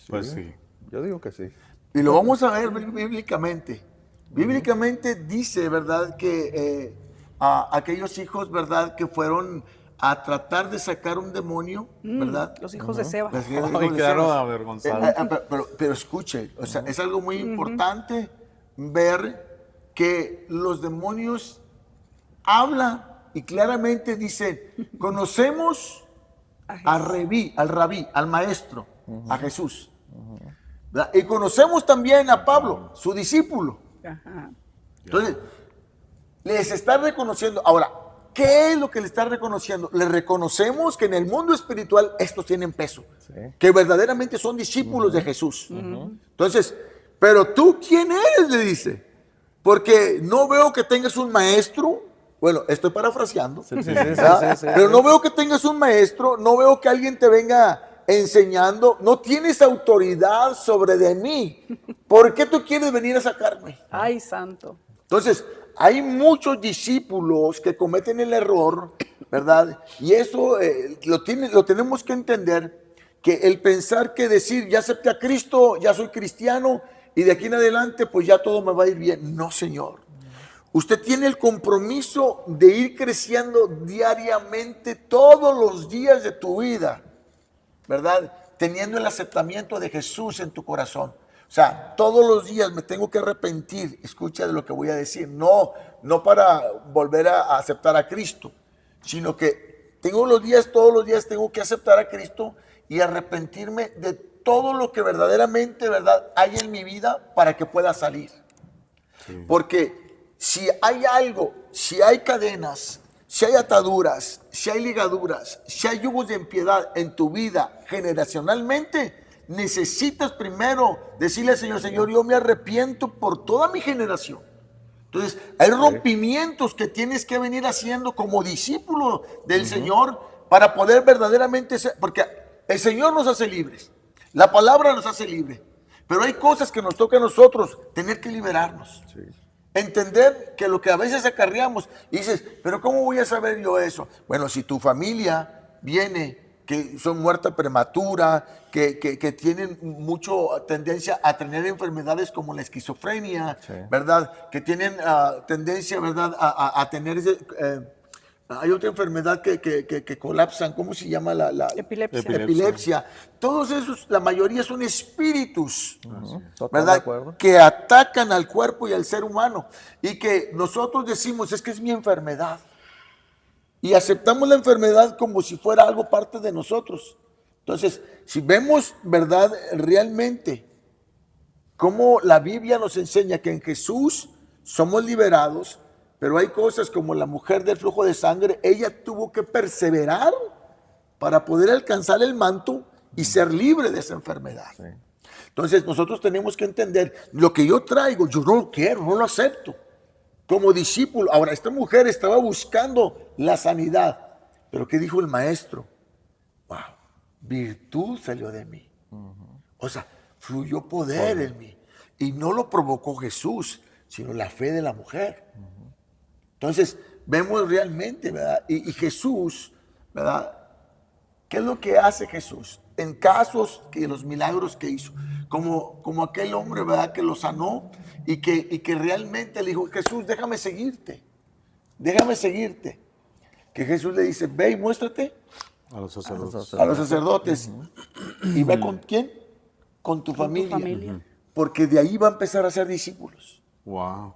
Pues sí. Yo digo que sí. Y lo vamos a ver bíblicamente. Bíblicamente dice, ¿verdad?, que aquellos hijos, ¿verdad?, que fueron a tratar de sacar un demonio, ¿verdad? Los hijos de Seba. Los hijos Ay, de quedaron Sebas. avergonzados. Pero escuche, o sea, es algo muy importante ver que los demonios hablan y claramente dicen, conocemos al rabí, al maestro, a Jesús. ¿Verdad? Y conocemos también a Pablo, su discípulo. Ajá. Entonces, les está reconociendo. Ahora, ¿qué es lo que le está reconociendo? Le reconocemos que en el mundo espiritual estos tienen peso, que verdaderamente son discípulos de Jesús. Entonces, pero tú, ¿quién eres? Le dice, porque no veo que tengas un maestro. Bueno, estoy parafraseando, pero no veo que tengas un maestro, no veo que alguien te venga enseñando, no tienes autoridad sobre de mí. ¿Por qué tú quieres venir a sacarme? Ay, santo. Entonces, hay muchos discípulos que cometen el error, ¿verdad? Y eso lo tenemos que entender, que el pensar que decir, ya acepté a Cristo, ya soy cristiano, y de aquí en adelante, pues ya todo me va a ir bien. No, Señor. Usted tiene el compromiso de ir creciendo diariamente, todos los días de tu vida, ¿verdad? Teniendo el aceptamiento de Jesús en tu corazón. O sea, todos los días me tengo que arrepentir, escucha de lo que voy a decir, no para volver a aceptar a Cristo, sino que todos los días tengo que aceptar a Cristo y arrepentirme de todo lo que verdaderamente, ¿verdad?, hay en mi vida para que pueda salir. Sí. Porque si hay algo, si hay cadenas, si hay ataduras, si hay ligaduras, si hay yugos de impiedad en tu vida generacionalmente, necesitas primero decirle al Señor, Señor, yo me arrepiento por toda mi generación. Entonces, hay rompimientos que tienes que venir haciendo como discípulo del Señor para poder verdaderamente ser, porque el Señor nos hace libres, la palabra nos hace libres, pero hay cosas que nos toca a nosotros tener que liberarnos. Sí. Entender que lo que a veces acarreamos, y dices, pero ¿cómo voy a saber yo eso? Bueno, si tu familia viene, que son muertes prematuras, que tienen mucho tendencia a tener enfermedades como la esquizofrenia, Sí. ¿verdad? Que tienen tendencia, ¿verdad?, a tener hay otra enfermedad que colapsan, ¿cómo se llama? Epilepsia. Epilepsia. Todos esos, la mayoría son espíritus, Total de ¿verdad? acuerdo. Que atacan al cuerpo y al ser humano. Y que nosotros decimos, es que es mi enfermedad. Y aceptamos la enfermedad como si fuera algo parte de nosotros. Entonces, si vemos, ¿verdad?, realmente cómo la Biblia nos enseña que en Jesús somos liberados, pero hay cosas como la mujer del flujo de sangre, ella tuvo que perseverar para poder alcanzar el manto y ser libre de esa enfermedad. Sí. Entonces, nosotros tenemos que entender, lo que yo traigo, yo no lo quiero, no lo acepto. Como discípulo, ahora esta mujer estaba buscando la sanidad, pero ¿qué dijo el maestro? Wow, virtud salió de mí. O sea, fluyó poder en mí. Y no lo provocó Jesús, sino la fe de la mujer. Entonces, vemos realmente, ¿verdad? Y Jesús, ¿verdad? ¿Qué es lo que hace Jesús? En casos que los milagros que hizo, como aquel hombre, ¿verdad?, que lo sanó y que realmente le dijo, Jesús, déjame seguirte. Que Jesús le dice, ve y muéstrate A los sacerdotes. a los sacerdotes. ¿Y ve con quién? Con tu familia. Porque de ahí va a empezar a ser discípulos. Wow.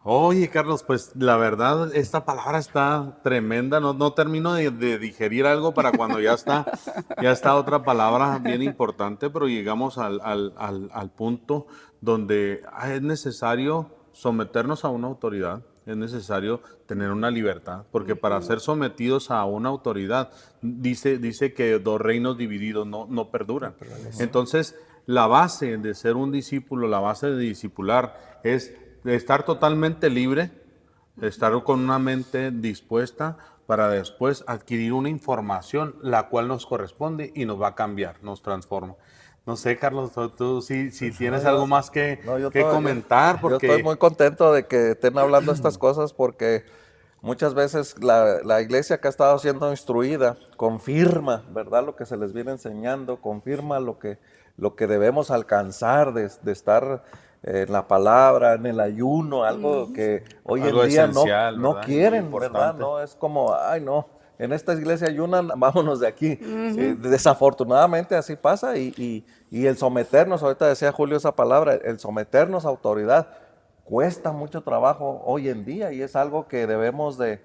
Oye, Carlos, pues la verdad, esta palabra está tremenda. No termino de digerir algo para cuando ya está otra palabra bien importante, pero llegamos al punto donde es necesario someternos a una autoridad, es necesario tener una libertad, porque para ser sometidos a una autoridad, dice que dos reinos divididos no perduran. Entonces, la base de ser un discípulo, la base de discipular es de estar totalmente libre, de estar con una mente dispuesta para después adquirir una información la cual nos corresponde y nos va a cambiar, nos transforma. No sé, Carlos, tú si tienes algo más que comentar, porque yo estoy muy contento de que estén hablando estas cosas porque muchas veces la iglesia que ha estado siendo instruida confirma, ¿verdad?, lo que se les viene enseñando, confirma lo que debemos alcanzar de estar en la palabra, en el ayuno, algo que hoy Algo en día esencial, no ¿verdad? quieren, Muy ¿verdad? importante. No, es como, ay no, en esta iglesia ayunan, vámonos de aquí. Desafortunadamente así pasa y el someternos, ahorita decía Julio esa palabra, el someternos a autoridad cuesta mucho trabajo hoy en día y es algo que debemos de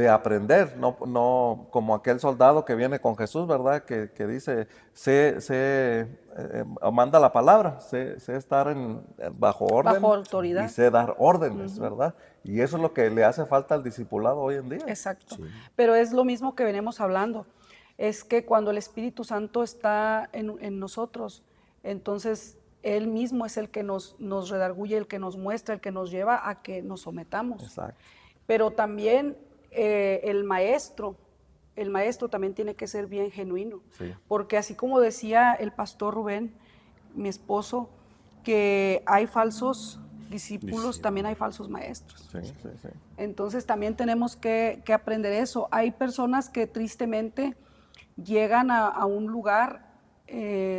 aprender, no como aquel soldado que viene con Jesús, ¿verdad? Que dice, manda la palabra, sé estar bajo orden. Bajo autoridad. Y sé dar órdenes, ¿verdad? Y eso es lo que le hace falta al discipulado hoy en día. Exacto. Pero es lo mismo que venimos hablando. Es que cuando el Espíritu Santo está en nosotros, entonces Él mismo es el que nos redarguye, el que nos muestra, el que nos lleva a que nos sometamos. Exacto. Pero también el maestro también tiene que ser bien genuino. Sí. Porque así como decía el pastor Rubén, mi esposo, que hay falsos discípulos, también hay falsos maestros. Sí. Entonces también tenemos que aprender eso. Hay personas que tristemente llegan a un lugar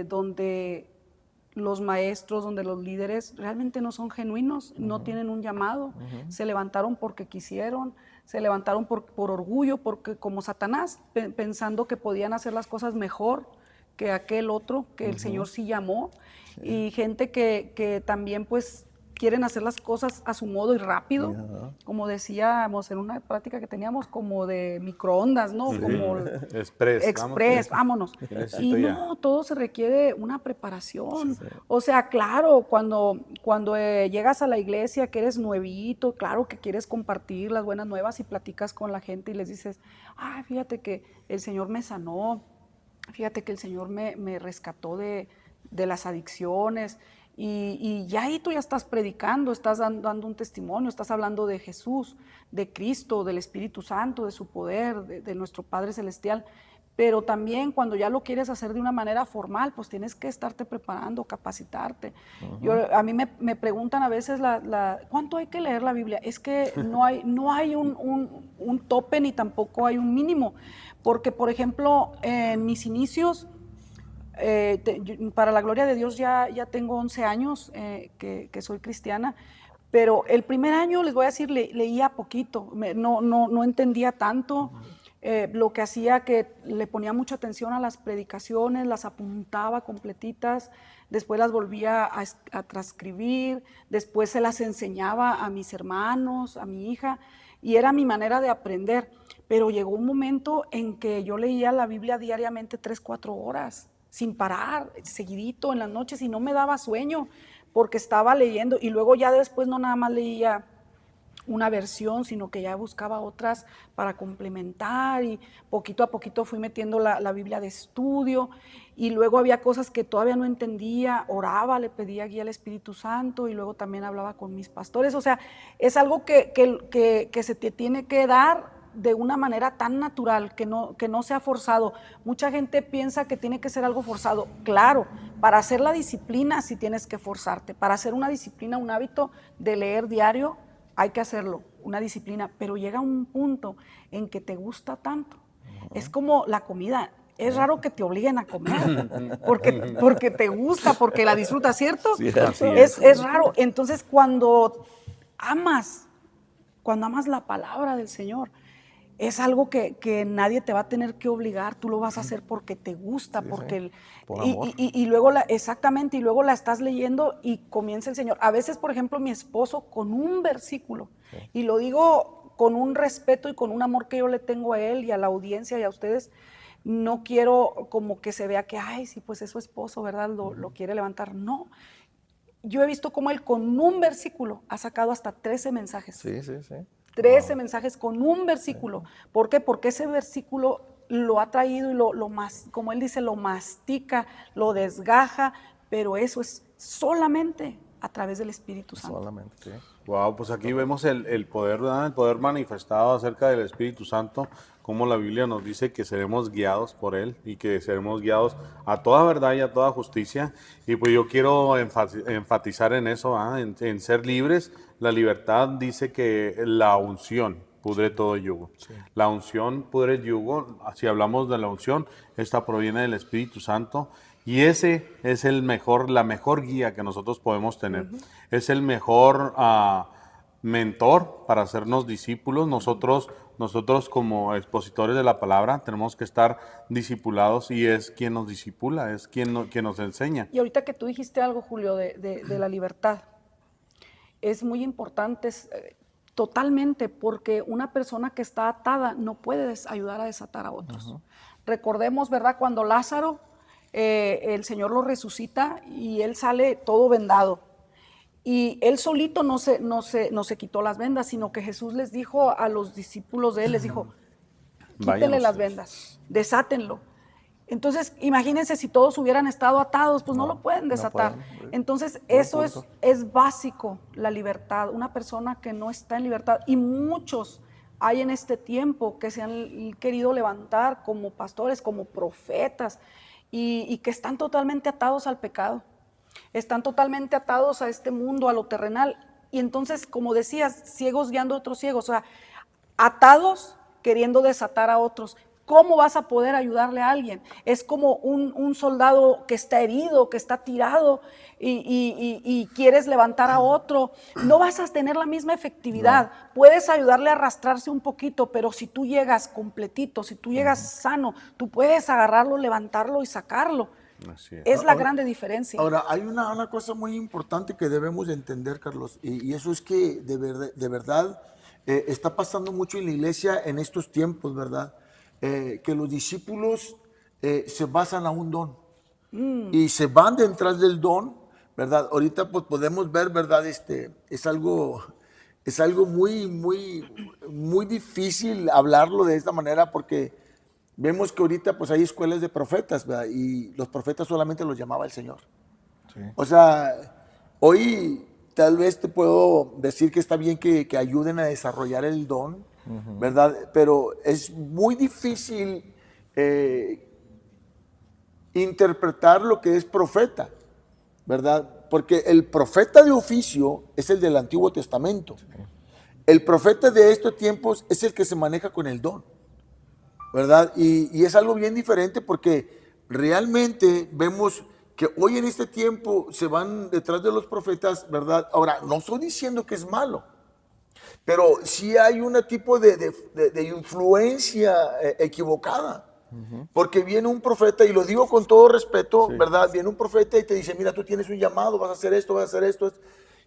donde los maestros, donde los líderes realmente no son genuinos, no tienen un llamado, se levantaron porque quisieron, se levantaron por orgullo, porque como Satanás, pensando que podían hacer las cosas mejor que aquel otro, que el Señor sí llamó, y gente que también pues quieren hacer las cosas a su modo y rápido, como decíamos en una práctica que teníamos, como de microondas, ¿no? Sí. Como Express, vámonos. Necesito Y ya. no, todo se requiere una preparación. O sea, claro, cuando llegas a la iglesia, que eres nuevito, claro que quieres compartir las buenas nuevas y platicas con la gente y les dices, fíjate que el Señor me sanó, fíjate que el Señor me rescató de las adicciones. Y ya ahí tú ya estás predicando, estás dando un testimonio, estás hablando de Jesús, de Cristo, del Espíritu Santo, de su poder, de nuestro Padre Celestial. pero también cuando ya lo quieres hacer de una manera formal, pues tienes que estarte preparando, capacitarte. A mí me preguntan a veces, ¿cuánto hay que leer la Biblia? Es que no hay un tope ni tampoco hay un mínimo, porque por ejemplo, en mis inicios, para la gloria de Dios ya tengo 11 años que soy cristiana, pero el primer año, les voy a decir, leía poquito, no entendía tanto. Lo que hacía que le ponía mucha atención a las predicaciones, las apuntaba completitas, después las volvía a transcribir, después se las enseñaba a mis hermanos, a mi hija, y era mi manera de aprender. Pero llegó un momento en que yo leía la Biblia diariamente 3, 4 horas, sin parar, seguidito en las noches, y no me daba sueño, porque estaba leyendo, y luego ya después no nada más leía una versión, sino que ya buscaba otras para complementar, y poquito a poquito fui metiendo la Biblia de estudio, y luego había cosas que todavía no entendía, oraba, le pedía guía al Espíritu Santo, y luego también hablaba con mis pastores. O sea, es algo que se te tiene que dar de una manera tan natural, que no sea forzado. Mucha gente piensa que tiene que ser algo forzado. Claro, para hacer la disciplina sí tienes que forzarte, para hacer una disciplina, un hábito de leer diario, hay que hacerlo, una disciplina, pero llega un punto en que te gusta tanto. Es como la comida. Es raro que te obliguen a comer, porque te gusta, porque la disfrutas, ¿cierto? Sí, así Es raro. Entonces, cuando amas la palabra del Señor, es algo que nadie te va a tener que obligar, tú lo vas a hacer porque te gusta, Sí, porque por amor. y luego exactamente, y luego la estás leyendo y comienza el Señor. A veces, por ejemplo, mi esposo con un versículo, y lo digo con un respeto y con un amor que yo le tengo a él y a la audiencia y a ustedes, no quiero como que se vea que, ay, sí, pues es su esposo, ¿verdad? Lo quiere levantar. No, yo he visto cómo él con un versículo ha sacado hasta 13 mensajes. Sí. 13 mensajes con un versículo. ¿Por qué? Porque ese versículo lo ha traído y como él dice, lo mastica, lo desgaja, pero eso es solamente a través del Espíritu Santo. Solamente, sí. Wow, pues aquí vemos el poder, ¿verdad? El poder manifestado acerca del Espíritu Santo, como la Biblia nos dice que seremos guiados por Él y que seremos guiados a toda verdad y a toda justicia. Y pues yo quiero enfatizar en eso, en ser libres. La libertad dice que la unción pudre todo yugo. Sí. La unción pudre el yugo. Si hablamos de la unción, esta proviene del Espíritu Santo. Y ese es la mejor guía que nosotros podemos tener. Es el mejor mentor para hacernos discípulos. Nosotros como expositores de la palabra tenemos que estar discipulados, y es quien nos discipula, es quien nos enseña. Y ahorita que tú dijiste algo, Julio, de la libertad, es muy importante totalmente, porque una persona que está atada no puede ayudar a desatar a otros. Recordemos, ¿verdad? Cuando Lázaro, el Señor lo resucita y él sale todo vendado. Y él solito no se quitó las vendas, sino que Jesús les dijo a los discípulos de él, les dijo, quítenle las vendas, desátenlo. Entonces, imagínense si todos hubieran estado atados, pues no lo pueden desatar. No pueden. Entonces, eso es básico, la libertad. Una persona que no está en libertad, y muchos hay en este tiempo que se han querido levantar como pastores, como profetas, y que están totalmente atados al pecado. Están totalmente atados a este mundo, a lo terrenal. Y entonces, como decías, ciegos guiando a otros ciegos, o sea, atados queriendo desatar a otros. ¿Cómo vas a poder ayudarle a alguien? Es como un soldado que está herido, que está tirado y quieres levantar a otro. No vas a tener la misma efectividad. No. Puedes ayudarle a arrastrarse un poquito, pero si tú llegas completito, si tú llegas sano, tú puedes agarrarlo, levantarlo y sacarlo. Así es la grande diferencia. Ahora, hay una cosa muy importante que debemos de entender, Carlos, y eso es que de verdad está pasando mucho en la iglesia en estos tiempos, ¿verdad? Que los discípulos se basan a un don y se van detrás del don, ¿verdad? Ahorita pues podemos ver, ¿verdad? Es algo muy difícil hablarlo de esta manera, porque vemos que ahorita pues hay escuelas de profetas, ¿verdad? Y los profetas solamente los llamaba el Señor. Sí. O sea, hoy tal vez te puedo decir que está bien que ayuden a desarrollar el don, ¿verdad? Pero es muy difícil interpretar lo que es profeta, ¿verdad? Porque el profeta de oficio es el del Antiguo Testamento. El profeta de estos tiempos es el que se maneja con el don, ¿verdad? Y es algo bien diferente porque realmente vemos que hoy en este tiempo se van detrás de los profetas, ¿verdad? Ahora, no estoy diciendo que es malo, pero sí hay un tipo de influencia equivocada. Porque viene un profeta, y lo digo con todo respeto, ¿verdad? Viene un profeta y te dice, mira, tú tienes un llamado, vas a hacer esto, vas a hacer esto.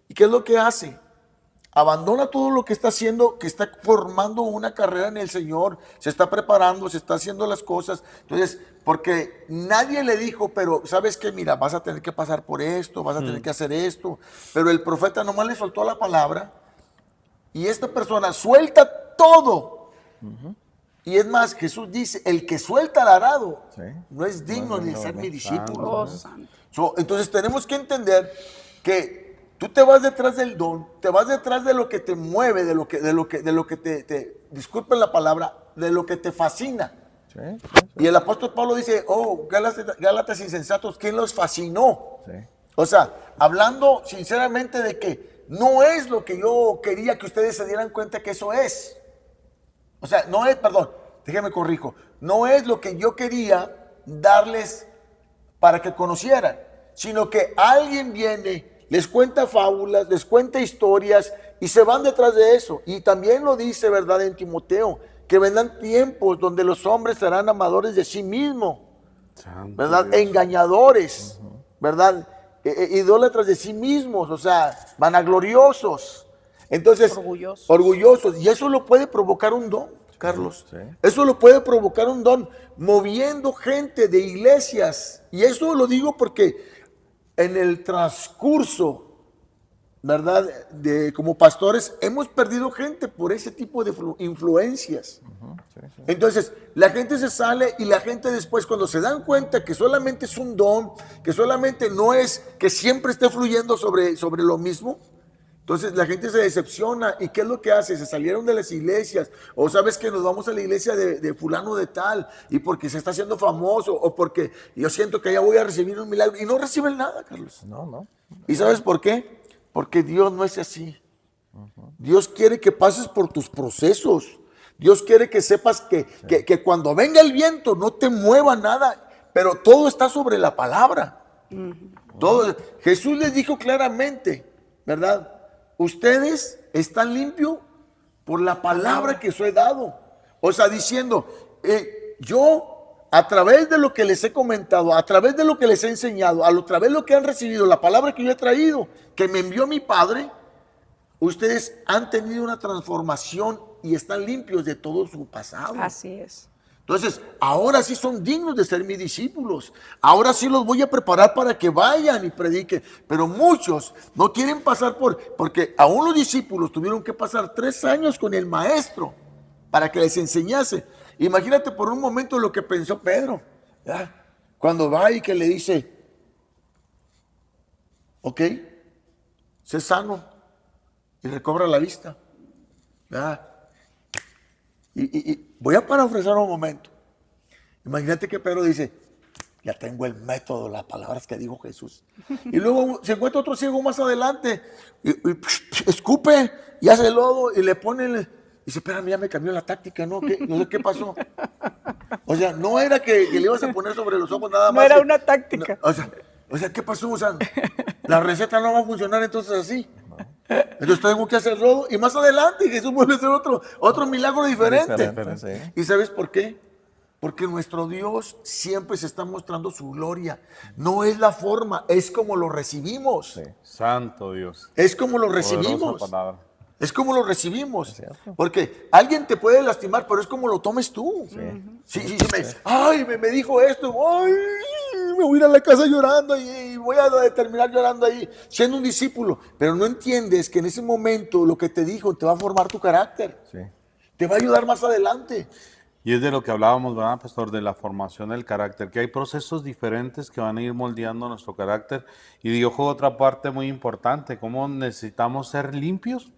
¿Y qué es lo que hace? Abandona todo lo que está haciendo, que está formando una carrera en el Señor, se está preparando, se está haciendo las cosas. Entonces, porque nadie le dijo, pero ¿sabes qué? Mira, vas a tener que pasar por esto, vas a tener que hacer esto. Pero el profeta nomás le soltó la palabra y esta persona suelta todo. Y es más, Jesús dice, el que suelta el arado no es digno de ser mi discípulo. Oh, santo. Entonces tenemos que entender que tú te vas detrás del don, te vas detrás de lo que te mueve, de lo que te disculpen la palabra, de lo que te fascina. Y el apóstol Pablo dice, oh, Gálatas insensatos, ¿quién los fascinó? O sea, hablando sinceramente de que no es lo que yo quería que ustedes se dieran cuenta que eso es. O sea, no es, perdón, déjeme corrijo, no es lo que yo quería darles para que conocieran, sino que alguien viene, les cuenta fábulas, les cuenta historias y se van detrás de eso. Y también lo dice, ¿verdad?, en Timoteo, que vendrán tiempos donde los hombres serán amadores de sí mismos, ¿verdad? Engañadores, ¿verdad? Idólatras de sí mismos, o sea, vanagloriosos. Entonces, orgullosos. Y eso lo puede provocar un don, Carlos. Eso lo puede provocar un don, moviendo gente de iglesias. Y eso lo digo porque en el transcurso, ¿verdad?, como pastores, hemos perdido gente por ese tipo de influencias. Entonces, la gente se sale y la gente después, cuando se dan cuenta que solamente es un don, que solamente no es que siempre esté fluyendo sobre lo mismo, entonces la gente se decepciona. ¿Y qué es lo que hace? Se salieron de las iglesias, o sabes que nos vamos a la iglesia de fulano de tal, y porque se está haciendo famoso, o porque yo siento que ya voy a recibir un milagro, y no reciben nada, Carlos. No. ¿Y sabes por qué? Porque Dios no es así. Dios quiere que pases por tus procesos. Dios quiere que sepas que cuando venga el viento no te mueva nada, pero todo está sobre la palabra. Todo. Jesús les dijo claramente, ¿verdad? Ustedes están limpios por la palabra que os he dado. O sea, diciendo, yo a través de lo que les he comentado, a través de lo que les he enseñado, a través de lo que han recibido, la palabra que yo he traído, que me envió mi Padre, ustedes han tenido una transformación y están limpios de todo su pasado. Así es. Entonces, ahora sí son dignos de ser mis discípulos. Ahora sí los voy a preparar para que vayan y prediquen. Pero muchos no quieren pasar porque aún los discípulos tuvieron que pasar 3 años con el maestro para que les enseñase. Imagínate por un momento lo que pensó Pedro, ¿verdad? Cuando va y que le dice, ok, sé sano y recobra la vista, ¿verdad? Y voy a parafrasear un momento. Imagínate que Pedro dice, ya tengo el método, las palabras que dijo Jesús. Y luego se encuentra otro ciego más adelante y escupe y hace lodo y le pone, y dice, espérame, ya me cambió la táctica, ¿no? No sé qué pasó. O sea, no era que le ibas a poner sobre los ojos nada más. No era una táctica. No, o sea, ¿qué pasó? O sea, la receta no va a funcionar entonces así. Entonces tengo que hacer lodo y más adelante Jesús vuelve a hacer otro milagro diferente. Sí. ¿Y sabes por qué? Porque nuestro Dios siempre se está mostrando su gloria. No es la forma, es como lo recibimos. Sí. Santo Dios. Es como lo Poderosa recibimos. palabra. Es como lo recibimos. cierto. Porque alguien te puede lastimar, pero es como lo tomes tú. Sí, ay, me dijo esto. Ay, me voy a ir a la casa llorando y voy a terminar llorando ahí, siendo un discípulo. Pero no entiendes que en ese momento lo que te dijo te va a formar tu carácter. Sí. Te va a ayudar más adelante. Y es de lo que hablábamos, ¿verdad, pastor? De la formación del carácter, que hay procesos diferentes que van a ir moldeando nuestro carácter. Y dijo otra parte muy importante, cómo necesitamos ser limpios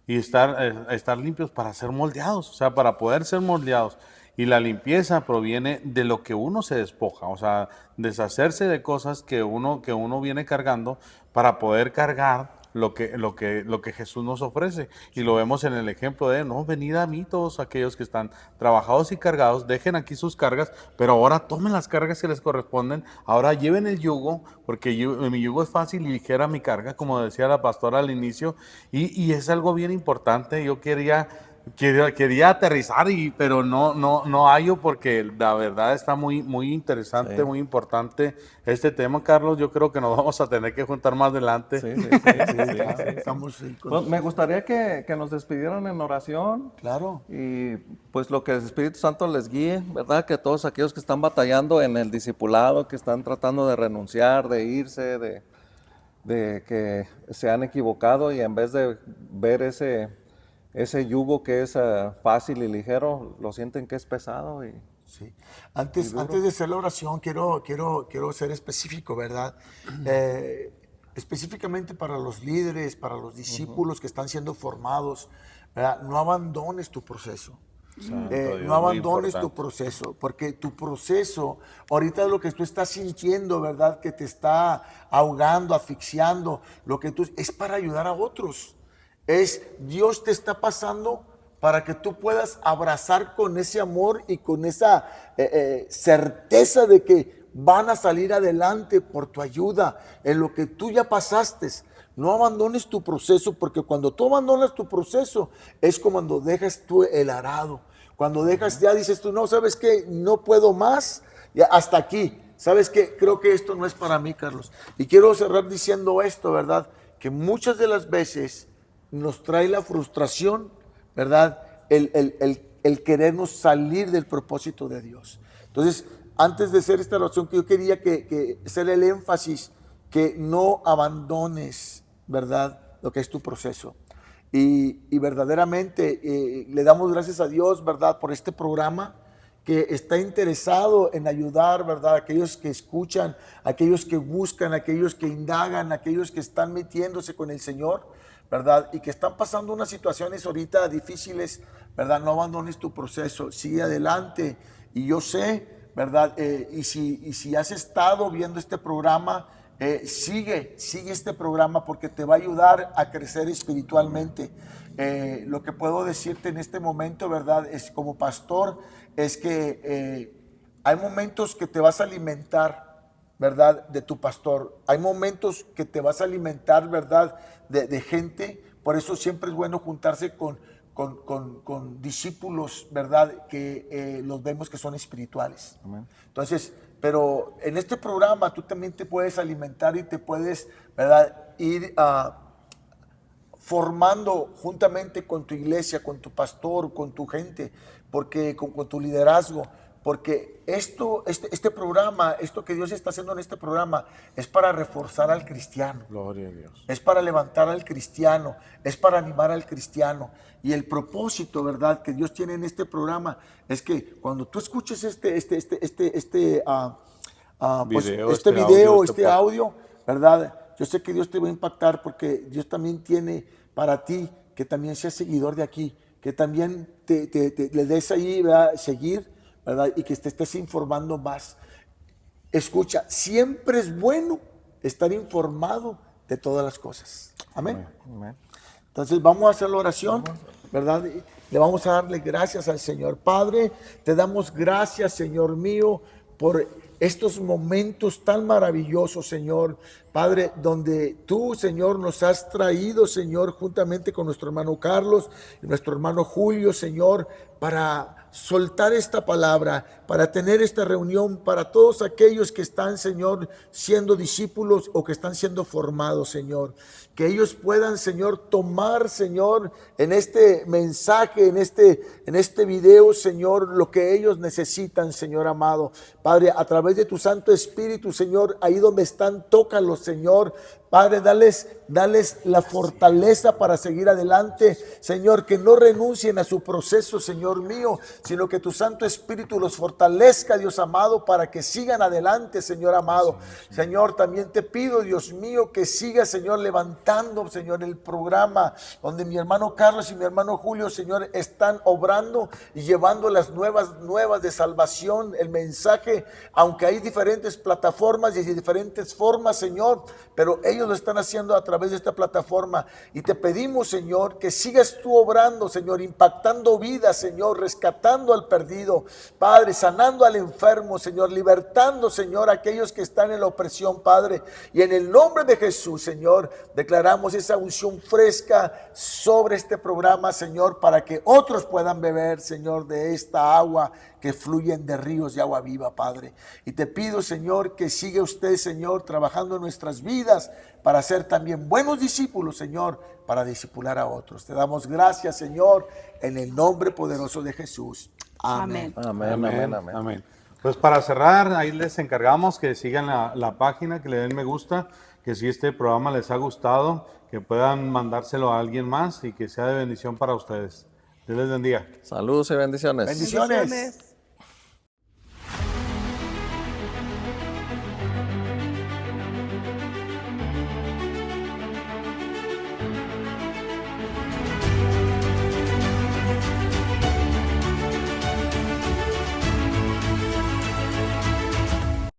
y estar limpios para ser moldeados, o sea, para poder ser moldeados. Y la limpieza proviene de lo que uno se despoja, o sea, deshacerse de cosas que uno viene cargando para poder cargar lo que Jesús nos ofrece. Y lo vemos en el ejemplo de, no, venid a mí todos aquellos que están trabajados y cargados, dejen aquí sus cargas, pero ahora tomen las cargas que les corresponden, ahora lleven el yugo, porque mi yugo es fácil y ligera mi carga, como decía la pastora al inicio, y es algo bien importante. Yo quería aterrizar, pero no hallo, porque la verdad está muy interesante, Sí. muy importante este tema, Carlos. Yo creo que nos vamos a tener que juntar más adelante. Sí, sí, sí, sí, Claro, sí, sí. estamos ahí con- Pues me gustaría que nos despidieran en oración. Claro. Y pues lo que el Espíritu Santo les guíe, ¿verdad? Que todos aquellos que están batallando en el discipulado, que están tratando de renunciar, de irse, de que se han equivocado y en vez de ver ese yugo que es fácil y ligero, lo sienten que es pesado. Sí. Antes de hacer la oración, quiero ser específico, ¿verdad? Específicamente para los líderes, para los discípulos que están siendo formados, ¿verdad? No abandones tu proceso. Santo Dios, No muy abandones tu importante. proceso, porque tu proceso, ahorita lo que tú estás sintiendo, ¿verdad? Que te está ahogando, asfixiando, lo que tú es para ayudar a otros. Dios te está pasando para que tú puedas abrazar con ese amor y con esa certeza de que van a salir adelante por tu ayuda en lo que tú ya pasaste. No abandones tu proceso, porque cuando tú abandonas tu proceso es como cuando dejas tú el arado. Cuando dejas, ya dices tú, no, ¿sabes qué? No puedo más, ya hasta aquí. ¿Sabes qué? Creo que esto no es para mí, Carlos. Y quiero cerrar diciendo esto, ¿verdad? Que muchas de las veces nos trae la frustración, ¿verdad? El querernos salir del propósito de Dios. Entonces, antes de hacer esta oración, yo quería que hacer el énfasis que no abandones, ¿verdad? Lo que es tu proceso. Y verdaderamente le damos gracias a Dios, ¿verdad? Por este programa que está interesado en ayudar, ¿verdad? Aquellos que escuchan, aquellos que buscan, aquellos que indagan, aquellos que están metiéndose con el Señor, ¿verdad? Y que están pasando unas situaciones ahorita difíciles, ¿verdad? No abandones tu proceso, sigue adelante. Y yo sé, ¿verdad? Y si has estado viendo este programa, sigue este programa porque te va a ayudar a crecer espiritualmente. Lo que puedo decirte en este momento, ¿verdad? Es como pastor, es que hay momentos que te vas a alimentar, ¿verdad? De tu pastor. Hay momentos que te vas a alimentar, ¿verdad? De gente. Por eso siempre es bueno juntarse con discípulos, ¿verdad? Que los vemos que son espirituales. Amén. Entonces, pero en este programa tú también te puedes alimentar y te puedes, ¿verdad? Ir formando juntamente con tu iglesia, con tu pastor, con tu gente, porque con tu liderazgo, porque este programa, esto que Dios está haciendo en este programa es para reforzar al cristiano. Gloria a Dios. Es para levantar al cristiano, es para animar al cristiano. Y el propósito, ¿verdad?, que Dios tiene en este programa es que cuando tú escuches este video, este audio, ¿verdad? Yo sé que Dios te va a impactar porque Dios también tiene para ti que también seas seguidor de aquí, que también le des ahí, ¿verdad?, seguir, ¿verdad? Y que te estés informando más. Escucha, siempre es bueno estar informado de todas las cosas. Amén. Amén. Entonces vamos a hacer la oración, ¿verdad? Y le vamos a darle gracias al Señor. Padre, te damos gracias, Señor mío, por estos momentos tan maravillosos, Señor. Padre, donde tú, Señor, nos has traído, Señor, juntamente con nuestro hermano Carlos y nuestro hermano Julio, Señor, para soltar esta palabra, para tener esta reunión para todos aquellos que están, Señor, siendo discípulos o que están siendo formados, Señor. Que ellos puedan, Señor, tomar, Señor, en este mensaje, en este video, Señor, lo que ellos necesitan, Señor amado. Padre, a través de tu Santo Espíritu, Señor, ahí donde están, tócalos, Señor. Padre, dales la fortaleza para seguir adelante, Señor, que no renuncien a su proceso, Señor mío, sino que tu Santo Espíritu los fortalezca, Dios amado, para que sigan adelante, Señor amado. Señor, también te pido, Dios mío, que siga, Señor, levantando, Señor, el programa donde mi hermano Carlos y mi hermano Julio, Señor, están obrando y llevando las nuevas de salvación, el mensaje, aunque hay diferentes plataformas y diferentes formas, Señor, pero ellos lo están haciendo a través de esta plataforma. Y te pedimos, Señor, que sigas tú obrando, Señor, impactando vidas, Señor, rescatando al perdido, Padre, sanando al enfermo, Señor, libertando, Señor, a aquellos que están en la opresión, Padre. Y en el nombre de Jesús, Señor, declaramos esa unción fresca sobre este programa, Señor, para que otros puedan beber, Señor, de esta agua que fluyen de ríos de agua viva, Padre. Y te pido, Señor, que siga usted, Señor, trabajando en nuestras vidas para ser también buenos discípulos, Señor, para discipular a otros. Te damos gracias, Señor, en el nombre poderoso de Jesús. Amén. Amén. Amén, amén, amén. Amén. Pues para cerrar, ahí les encargamos que sigan la página, que le den me gusta, que si este programa les ha gustado, que puedan mandárselo a alguien más y que sea de bendición para ustedes. Dios les bendiga. Saludos y bendiciones. Bendiciones. Bendiciones.